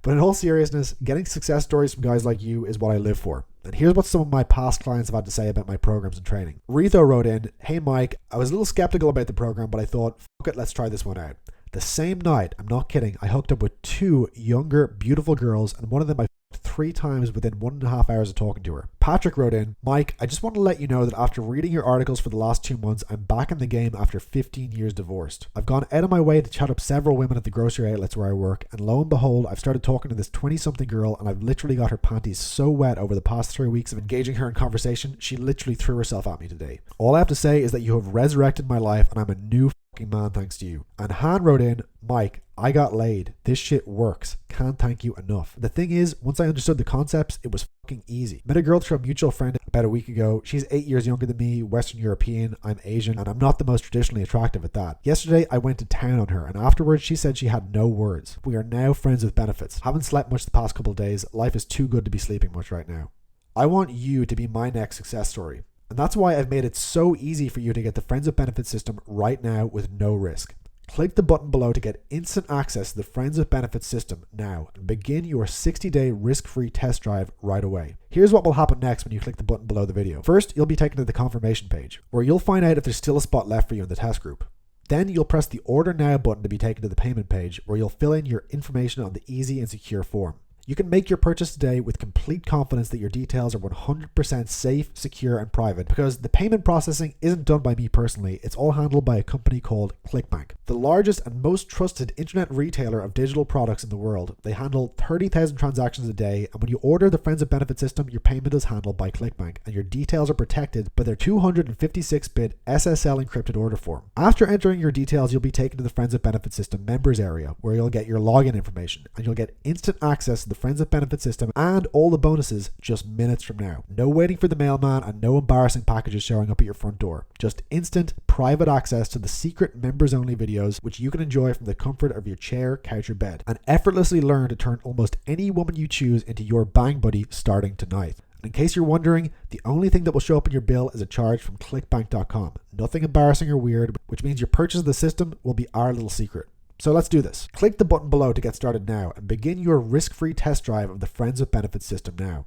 But in all seriousness, getting success stories from guys like you is what I live for. And here's what some of my past clients have had to say about my programs and training. Retho wrote in, "Hey Mike, I was a little skeptical about the program, but I thought, fuck it, let's try this one out. The same night, I'm not kidding, I hooked up with 2 younger, beautiful girls, and one of them I fucked 3 times within 1.5 hours of talking to her." Patrick wrote in, "Mike, I just want to let you know that after reading your articles for the last 2 months, I'm back in the game after 15 years divorced. I've gone out of my way to chat up several women at the grocery outlets where I work, and lo and behold, I've started talking to this 20-something girl, and I've literally got her panties so wet over the past 3 weeks of engaging her in conversation, she literally threw herself at me today. All I have to say is that you have resurrected my life, and I'm a new man thanks to you." And Han wrote in, "Mike, I got laid. This shit works. Can't thank you enough. The thing is, once I understood the concepts, it was fucking easy. Met a girl through a mutual friend about a week ago. She's 8 years younger than me, Western European, I'm Asian, and I'm not the most traditionally attractive at that. Yesterday, I went to town on her, and afterwards she said she had no words. We are now friends with benefits. Haven't slept much the past couple of days. Life is too good to be sleeping much right now. I want you to be my next success story. And that's why I've made it so easy for you to get the Friends with Benefits system right now with no risk. Click the button below to get instant access to the Friends with Benefits system now and begin your 60-day risk-free test drive right away. Here's what will happen next when you click the button below the video. First, you'll be taken to the confirmation page, where you'll find out if there's still a spot left for you in the test group. Then you'll press the Order Now button to be taken to the payment page, where you'll fill in your information on the easy and secure form. You can make your purchase today with complete confidence that your details are 100% safe, secure, and private, because the payment processing isn't done by me personally. It's all handled by a company called ClickBank, the largest and most trusted internet retailer of digital products in the world. They handle 30,000 transactions a day, and when you order the Friends of Benefit system, your payment is handled by ClickBank, and your details are protected by their 256-bit SSL encrypted order form. After entering your details, you'll be taken to the Friends of Benefit system members area, where you'll get your login information, and you'll get instant access to the Friends of Benefit system and all the bonuses just minutes from now. No waiting for the mailman and no embarrassing packages showing up at your front door. Just instant, private access to the secret members-only videos, which you can enjoy from the comfort of your chair, couch, or bed, and effortlessly learn to turn almost any woman you choose into your bang buddy starting tonight. And in case you're wondering, the only thing that will show up in your bill is a charge from clickbank.com. Nothing embarrassing or weird, which means your purchase of the system will be our little secret. So let's do this. Click the button below to get started now and begin your risk-free test drive of the Friends with Benefits system now.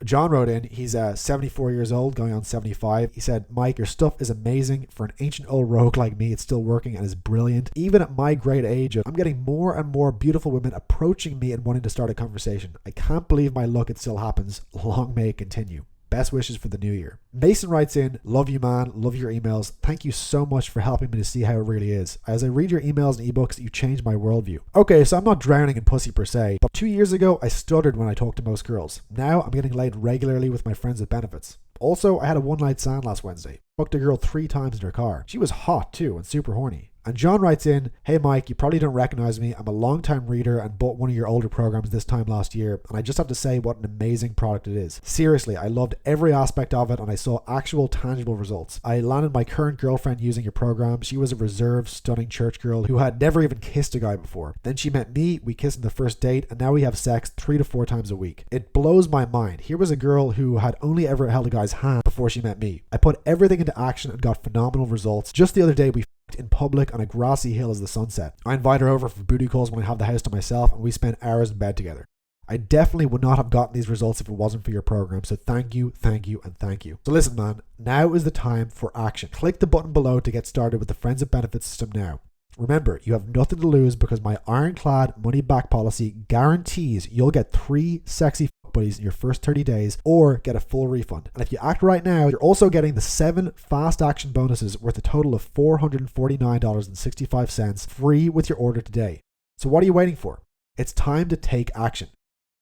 John wrote in, he's 74 years old, going on 75. He said, "Mike, your stuff is amazing. For an ancient old rogue like me, it's still working and is brilliant. Even at my great age, I'm getting more and more beautiful women approaching me and wanting to start a conversation. I can't believe my luck, it still happens. Long may it continue. Best wishes for the new year." Mason writes in, "Love you, man. Love your emails. Thank you so much for helping me to see how it really is. As I read your emails and ebooks, you changed my worldview." Okay, so I'm not drowning in pussy per se, but 2 years ago, I stuttered when I talked to most girls. Now, I'm getting laid regularly with my Friends with Benefits. Also, I had a one-night stand last Wednesday. Fucked a girl 3 times in her car. She was hot too and super horny. And John writes in, "Hey Mike, you probably don't recognize me. I'm a long-time reader and bought one of your older programs this time last year, and I just have to say what an amazing product it is. Seriously, I loved every aspect of it and I saw actual tangible results. I landed my current girlfriend using your program. She was a reserved, stunning church girl who had never even kissed a guy before. Then she met me, we kissed on the first date, and now we have sex 3 to 4 times a week. It blows my mind. Here was a girl who had only ever held a guy's hand before she met me. I put everything into action and got phenomenal results. Just the other day, we in public on a grassy hill as the sun set. I invite her over for booty calls when I have the house to myself, and we spend hours in bed together. I definitely would not have gotten these results if it wasn't for your program, so thank you, thank you, and thank you. So listen, man, now is the time for action. Click the button below to get started with the Friends of Benefits system now. Remember, you have nothing to lose because my ironclad money-back policy guarantees you'll get 3 sexy buddies in your first 30 days or get a full refund. And if you act right now, you're also getting the 7 fast action bonuses worth a total of $449.65 free with your order today. So what are you waiting for? It's time to take action.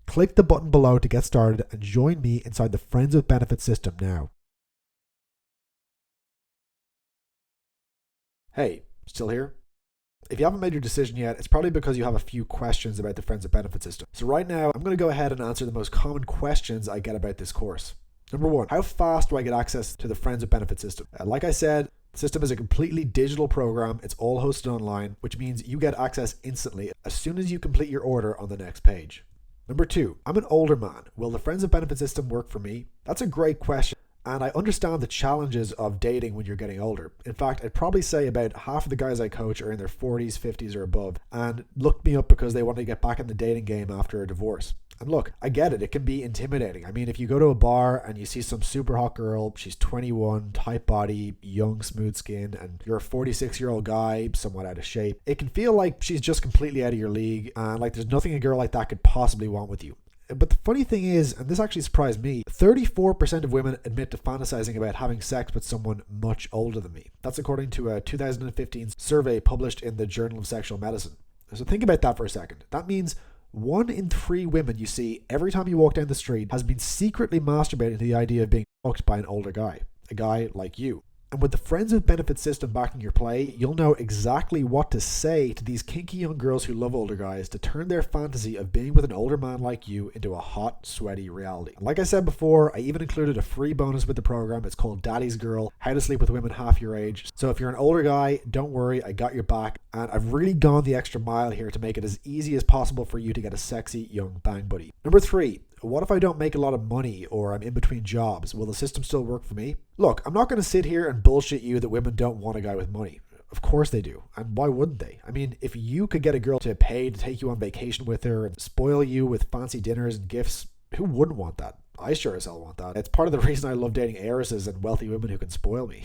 Click the button below to get started and join me inside the Friends with Benefits system now. Hey, still here? If you haven't made your decision yet, it's probably because you have a few questions about the Friends with Benefits system. So right now, I'm going to go ahead and answer the most common questions I get about this course. Number 1, how fast do I get access to the Friends with Benefits system? Like I said, the system is a completely digital program. It's all hosted online, which means you get access instantly as soon as you complete your order on the next page. Number 2, I'm an older man. Will the Friends with Benefits system work for me? That's a great question. And I understand the challenges of dating when you're getting older. In fact, I'd probably say about half of the guys I coach are in their 40s, 50s, or above, and looked me up because they want to get back in the dating game after a divorce. And look, I get it. It can be intimidating. I mean, if you go to a bar and you see some super hot girl, she's 21, tight body, young, smooth skin, and you're a 46-year-old guy, somewhat out of shape, it can feel like she's just completely out of your league and like there's nothing a girl like that could possibly want with you. But the funny thing is, and this actually surprised me, 34% of women admit to fantasizing about having sex with someone much older than me. That's according to a 2015 survey published in the Journal of Sexual Medicine. So think about that for a second. That means 1 in 3 women you see every time you walk down the street has been secretly masturbating to the idea of being fucked by an older guy, a guy like you. And with the Friends with Benefits system backing your play, you'll know exactly what to say to these kinky young girls who love older guys to turn their fantasy of being with an older man like you into a hot, sweaty reality. And like I said before, I even included a free bonus with the program. It's called Daddy's Girl, How to Sleep with Women Half Your Age. So if you're an older guy, don't worry, I got your back. And I've really gone the extra mile here to make it as easy as possible for you to get a sexy young bang buddy. Number 3, what if I don't make a lot of money or I'm in between jobs? Will the system still work for me? Look, I'm not going to sit here and bullshit you that women don't want a guy with money. Of course they do. And why wouldn't they? I mean, if you could get a girl to pay to take you on vacation with her and spoil you with fancy dinners and gifts, who wouldn't want that? I sure as hell want that. It's part of the reason I love dating heiresses and wealthy women who can spoil me.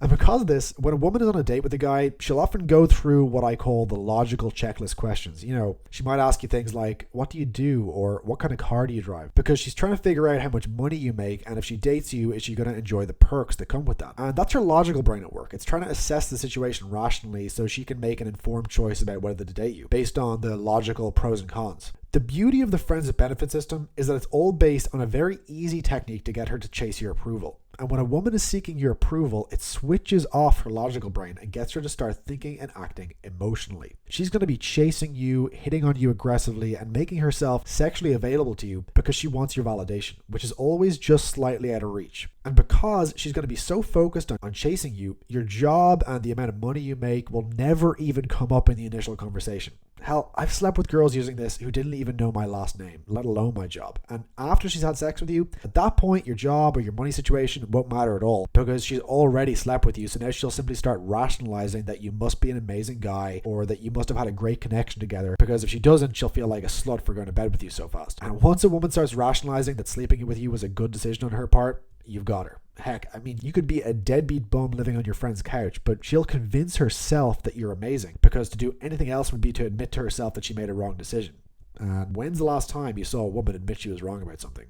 And because of this, when a woman is on a date with a guy, she'll often go through what I call the logical checklist questions. You know, she might ask you things like, what do you do? Or what kind of car do you drive? Because she's trying to figure out how much money you make, and if she dates you, is she going to enjoy the perks that come with that? And that's her logical brain at work. It's trying to assess the situation rationally so she can make an informed choice about whether to date you, based on the logical pros and cons. The beauty of the Friends with Benefits system is that it's all based on a very easy technique to get her to chase your approval. And when a woman is seeking your approval, it switches off her logical brain and gets her to start thinking and acting emotionally. She's going to be chasing you, hitting on you aggressively, and making herself sexually available to you because she wants your validation, which is always just slightly out of reach. And because she's going to be so focused on chasing you, your job and the amount of money you make will never even come up in the initial conversation. Hell, I've slept with girls using this who didn't even know my last name, let alone my job. And after she's had sex with you, at that point, your job or your money situation won't matter at all because she's already slept with you. So now she'll simply start rationalizing that you must be an amazing guy or that you must have had a great connection together, because if she doesn't, she'll feel like a slut for going to bed with you so fast. And once a woman starts rationalizing that sleeping with you was a good decision on her part, you've got her. Heck, I mean, you could be a deadbeat bum living on your friend's couch, but she'll convince herself that you're amazing, because to do anything else would be to admit to herself that she made a wrong decision. And when's the last time you saw a woman admit she was wrong about something?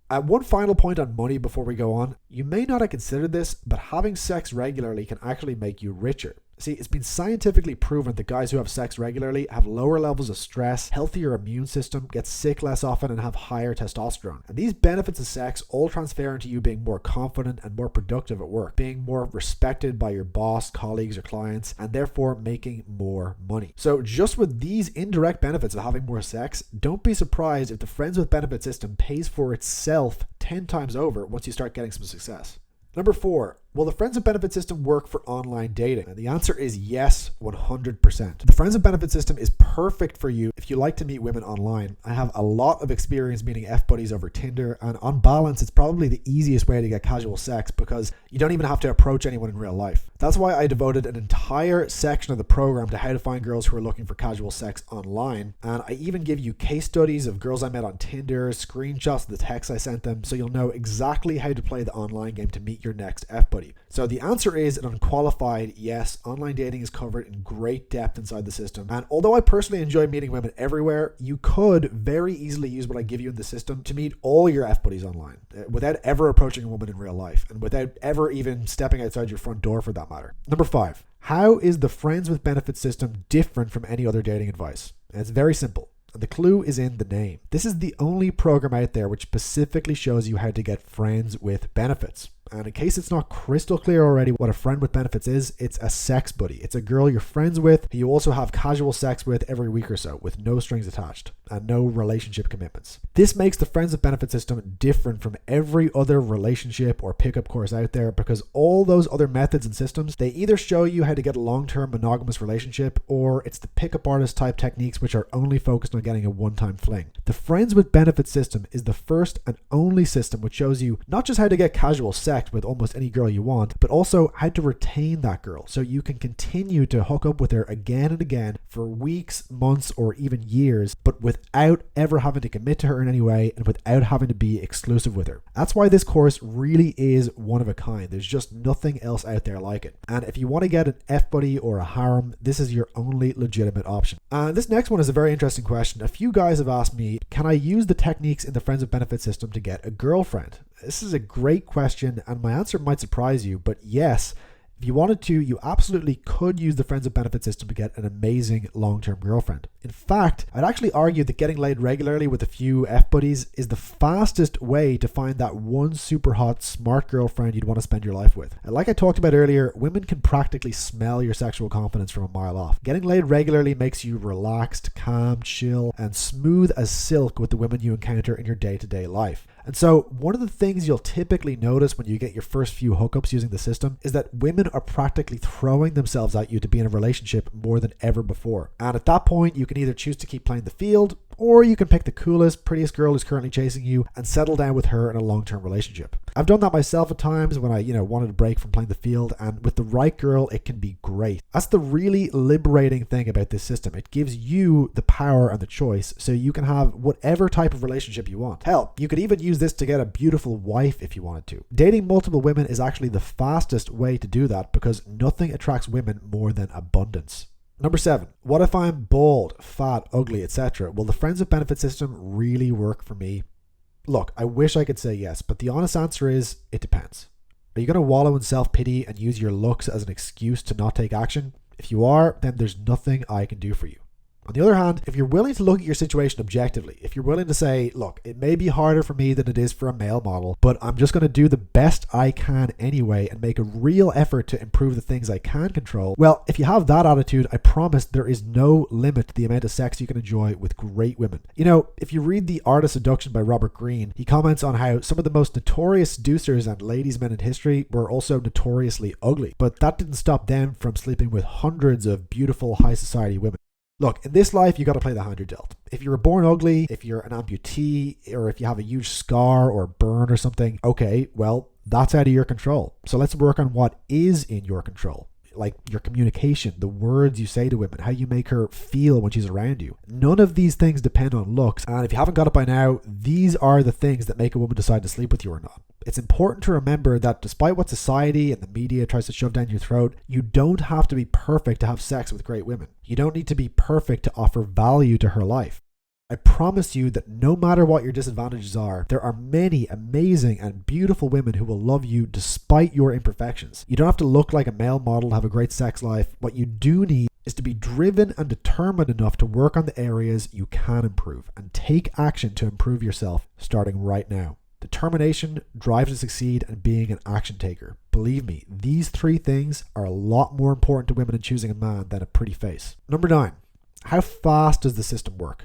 One final point on money before we go on. You may not have considered this, but having sex regularly can actually make you richer. See, it's been scientifically proven that guys who have sex regularly have lower levels of stress, healthier immune system, get sick less often, and have higher testosterone. And these benefits of sex all transfer into you being more confident and more productive at work, being more respected by your boss, colleagues, or clients, and therefore making more money. So just with these indirect benefits of having more sex, don't be surprised if the Friends with Benefits system pays for itself 10 times over once you start getting some success. Number 4, will the Friends with Benefits system work for online dating? And the answer is yes, 100%. The Friends with Benefits system is perfect for you if you like to meet women online. I have a lot of experience meeting F-buddies over Tinder, and on balance, it's probably the easiest way to get casual sex because you don't even have to approach anyone in real life. That's why I devoted an entire section of the program to how to find girls who are looking for casual sex online, and I even give you case studies of girls I met on Tinder, screenshots of the texts I sent them, so you'll know exactly how to play the online game to meet your next F-buddy. So the answer is an unqualified yes. Online dating is covered in great depth inside the system. And although I personally enjoy meeting women everywhere, you could very easily use what I give you in the system to meet all your F-buddies online without ever approaching a woman in real life and without ever even stepping outside your front door for that matter. Number 5, how is the Friends with Benefits system different from any other dating advice? And it's very simple. And the clue is in the name. This is the only program out there which specifically shows you how to get friends with benefits. And in case it's not crystal clear already what a friend with benefits is, it's a sex buddy. It's a girl you're friends with who you also have casual sex with every week or so, with no strings attached and no relationship commitments. This makes the friends with benefits system different from every other relationship or pickup course out there, because all those other methods and systems, they either show you how to get a long-term monogamous relationship, or it's the pickup artist type techniques which are only focused on getting a one-time fling. The friends with benefits system is the first and only system which shows you not just how to get casual sex with almost any girl you want, but also how to retain that girl so you can continue to hook up with her again and again for weeks, months, or even years, but without ever having to commit to her in any way and without having to be exclusive with her. That's why this course really is one of a kind. There's just nothing else out there like it. And if you want to get an F-buddy or a harem, this is your only legitimate option. And this next one is a very interesting question. A few guys have asked me, can I use the techniques in the Friends with Benefits system to get a girlfriend? This is a great question, and my answer might surprise you, but yes, if you wanted to, you absolutely could use the Friends with Benefits system to get an amazing long-term girlfriend. In fact, I'd actually argue that getting laid regularly with a few F-buddies is the fastest way to find that one super hot, smart girlfriend you'd want to spend your life with. And like I talked about earlier, women can practically smell your sexual confidence from a mile off. Getting laid regularly makes you relaxed, calm, chill, and smooth as silk with the women you encounter in your day-to-day life. And so one of the things you'll typically notice when you get your first few hookups using the system is that women are practically throwing themselves at you to be in a relationship more than ever before. And at that point, you can either choose to keep playing the field, or you can pick the coolest, prettiest girl who's currently chasing you and settle down with her in a long-term relationship. I've done that myself at times when I, wanted a break from playing the field, and with the right girl, it can be great. That's the really liberating thing about this system. It gives you the power and the choice, so you can have whatever type of relationship you want. Hell, you could even use this to get a beautiful wife if you wanted to. Dating multiple women is actually the fastest way to do that, because nothing attracts women more than abundance. Number 7, what if I'm bald, fat, ugly, etc.? Will the Friends with Benefits system really work for me? Look, I wish I could say yes, but the honest answer is, it depends. Are you going to wallow in self-pity and use your looks as an excuse to not take action? If you are, then there's nothing I can do for you. On the other hand, if you're willing to look at your situation objectively, if you're willing to say, look, it may be harder for me than it is for a male model, but I'm just going to do the best I can anyway and make a real effort to improve the things I can control, well, if you have that attitude, I promise there is no limit to the amount of sex you can enjoy with great women. If you read The Art of Seduction by Robert Greene, he comments on how some of the most notorious seducers and ladies' men in history were also notoriously ugly, but that didn't stop them from sleeping with hundreds of beautiful high society women. Look, in this life, you got to play the hand you're dealt. If you were born ugly, if you're an amputee, or if you have a huge scar or burn or something, okay, well, that's out of your control. So let's work on what is in your control. Like your communication, the words you say to women, how you make her feel when she's around you. None of these things depend on looks. And if you haven't got it by now, these are the things that make a woman decide to sleep with you or not. It's important to remember that despite what society and the media tries to shove down your throat, you don't have to be perfect to have sex with great women. You don't need to be perfect to offer value to her life. I promise you that no matter what your disadvantages are, there are many amazing and beautiful women who will love you despite your imperfections. You don't have to look like a male model to have a great sex life. What you do need is to be driven and determined enough to work on the areas you can improve and take action to improve yourself starting right now. Determination, drive to succeed, and being an action taker. Believe me, these 3 things are a lot more important to women in choosing a man than a pretty face. Number 9, how fast does the system work?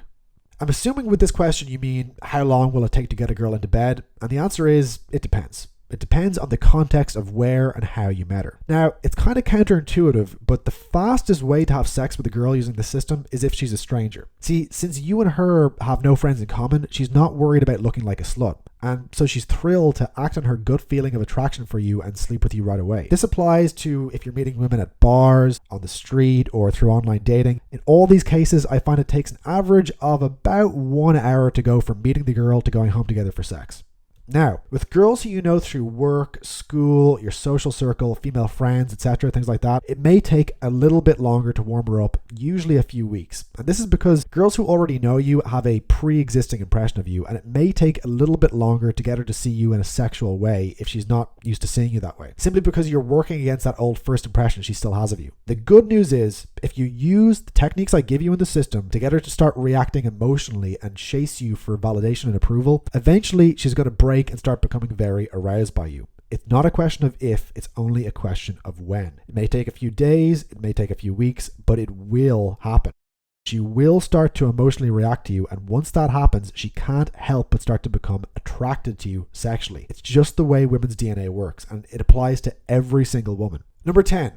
I'm assuming with this question you mean, how long will it take to get a girl into bed? And the answer is, it depends. It depends on the context of where and how you met her. Now, it's kind of counterintuitive, but the fastest way to have sex with a girl using the system is if she's a stranger. See, since you and her have no friends in common, she's not worried about looking like a slut. And so she's thrilled to act on her gut feeling of attraction for you and sleep with you right away. This applies to if you're meeting women at bars, on the street, or through online dating. In all these cases, I find it takes an average of about 1 hour to go from meeting the girl to going home together for sex. Now, with girls who you know through work, school, your social circle, female friends, etc., things like that, it may take a little bit longer to warm her up, usually a few weeks. And this is because girls who already know you have a pre-existing impression of you, and it may take a little bit longer to get her to see you in a sexual way if she's not used to seeing you that way, simply because you're working against that old first impression she still has of you. The good news is, if you use the techniques I give you in the system to get her to start reacting emotionally and chase you for validation and approval, eventually she's going to break and start becoming very aroused by you. It's not a question of if, it's only a question of when. It may take a few days, it may take a few weeks, but it will happen. She will start to emotionally react to you, and once that happens, she can't help but start to become attracted to you sexually. It's just the way women's DNA works, and it applies to every single woman. Number 10,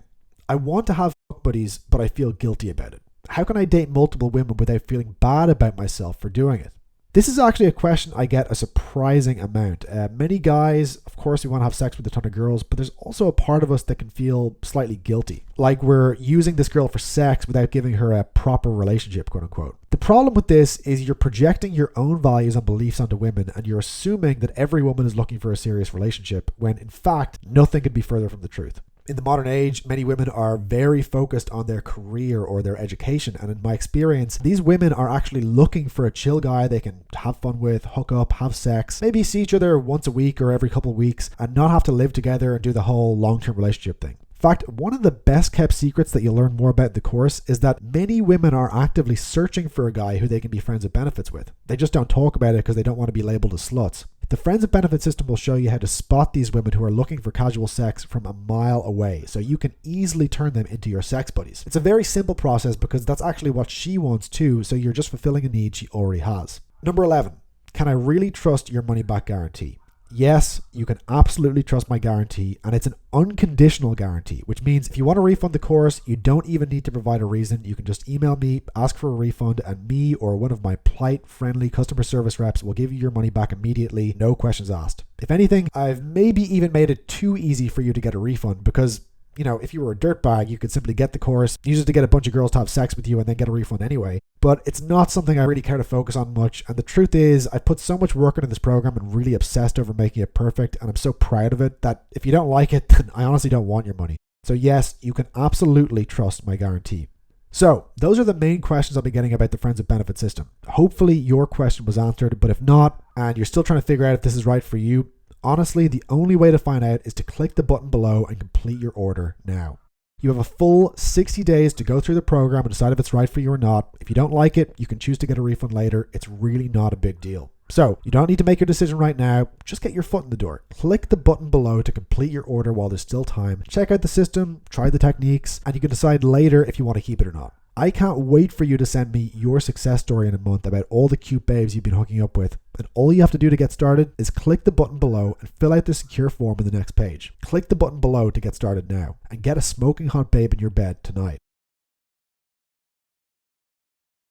I want to have fuck buddies, but I feel guilty about it. How can I date multiple women without feeling bad about myself for doing it? This is actually a question I get a surprising amount. Many guys, of course, we want to have sex with a ton of girls, but there's also a part of us that can feel slightly guilty. Like we're using this girl for sex without giving her a proper relationship, quote unquote. The problem with this is you're projecting your own values and beliefs onto women, and you're assuming that every woman is looking for a serious relationship, when in fact, nothing could be further from the truth. In the modern age, many women are very focused on their career or their education, and in my experience, these women are actually looking for a chill guy they can have fun with, hook up, have sex, maybe see each other once a week or every couple of weeks, and not have to live together and do the whole long-term relationship thing. In fact, one of the best kept secrets that you'll learn more about in the course is that many women are actively searching for a guy who they can be friends with benefits with. They just don't talk about it because they don't want to be labeled as sluts. The Friends of Benefit system will show you how to spot these women who are looking for casual sex from a mile away, so you can easily turn them into your sex buddies. It's a very simple process because that's actually what she wants too, so you're just fulfilling a need she already has. Number 11, can I really trust your money back guarantee? Yes, you can absolutely trust my guarantee, and it's an unconditional guarantee, which means if you want to refund the course, you don't even need to provide a reason. You can just email me, ask for a refund, and me or one of my polite, friendly customer service reps will give you your money back immediately, no questions asked. If anything, I've maybe even made it too easy for you to get a refund because, you know, if you were a dirtbag, you could simply get the course, use it to get a bunch of girls to have sex with you, and then get a refund anyway. But it's not something I really care to focus on much. And the truth is, I put so much work into this program and really obsessed over making it perfect. And I'm so proud of it that if you don't like it, then I honestly don't want your money. So yes, you can absolutely trust my guarantee. So those are the main questions I'll be getting about the Friends of Benefit system. Hopefully your question was answered, but if not, and you're still trying to figure out if this is right for you, honestly, the only way to find out is to click the button below and complete your order now. You have a full 60 days to go through the program and decide if it's right for you or not. If you don't like it, you can choose to get a refund later. It's really not a big deal. So you don't need to make your decision right now. Just get your foot in the door. Click the button below to complete your order while there's still time. Check out the system, try the techniques, and you can decide later if you want to keep it or not. I can't wait for you to send me your success story in a month about all the cute babes you've been hooking up with. And all you have to do to get started is click the button below and fill out the secure form in the next page. Click the button below to get started now and get a smoking hot babe in your bed tonight.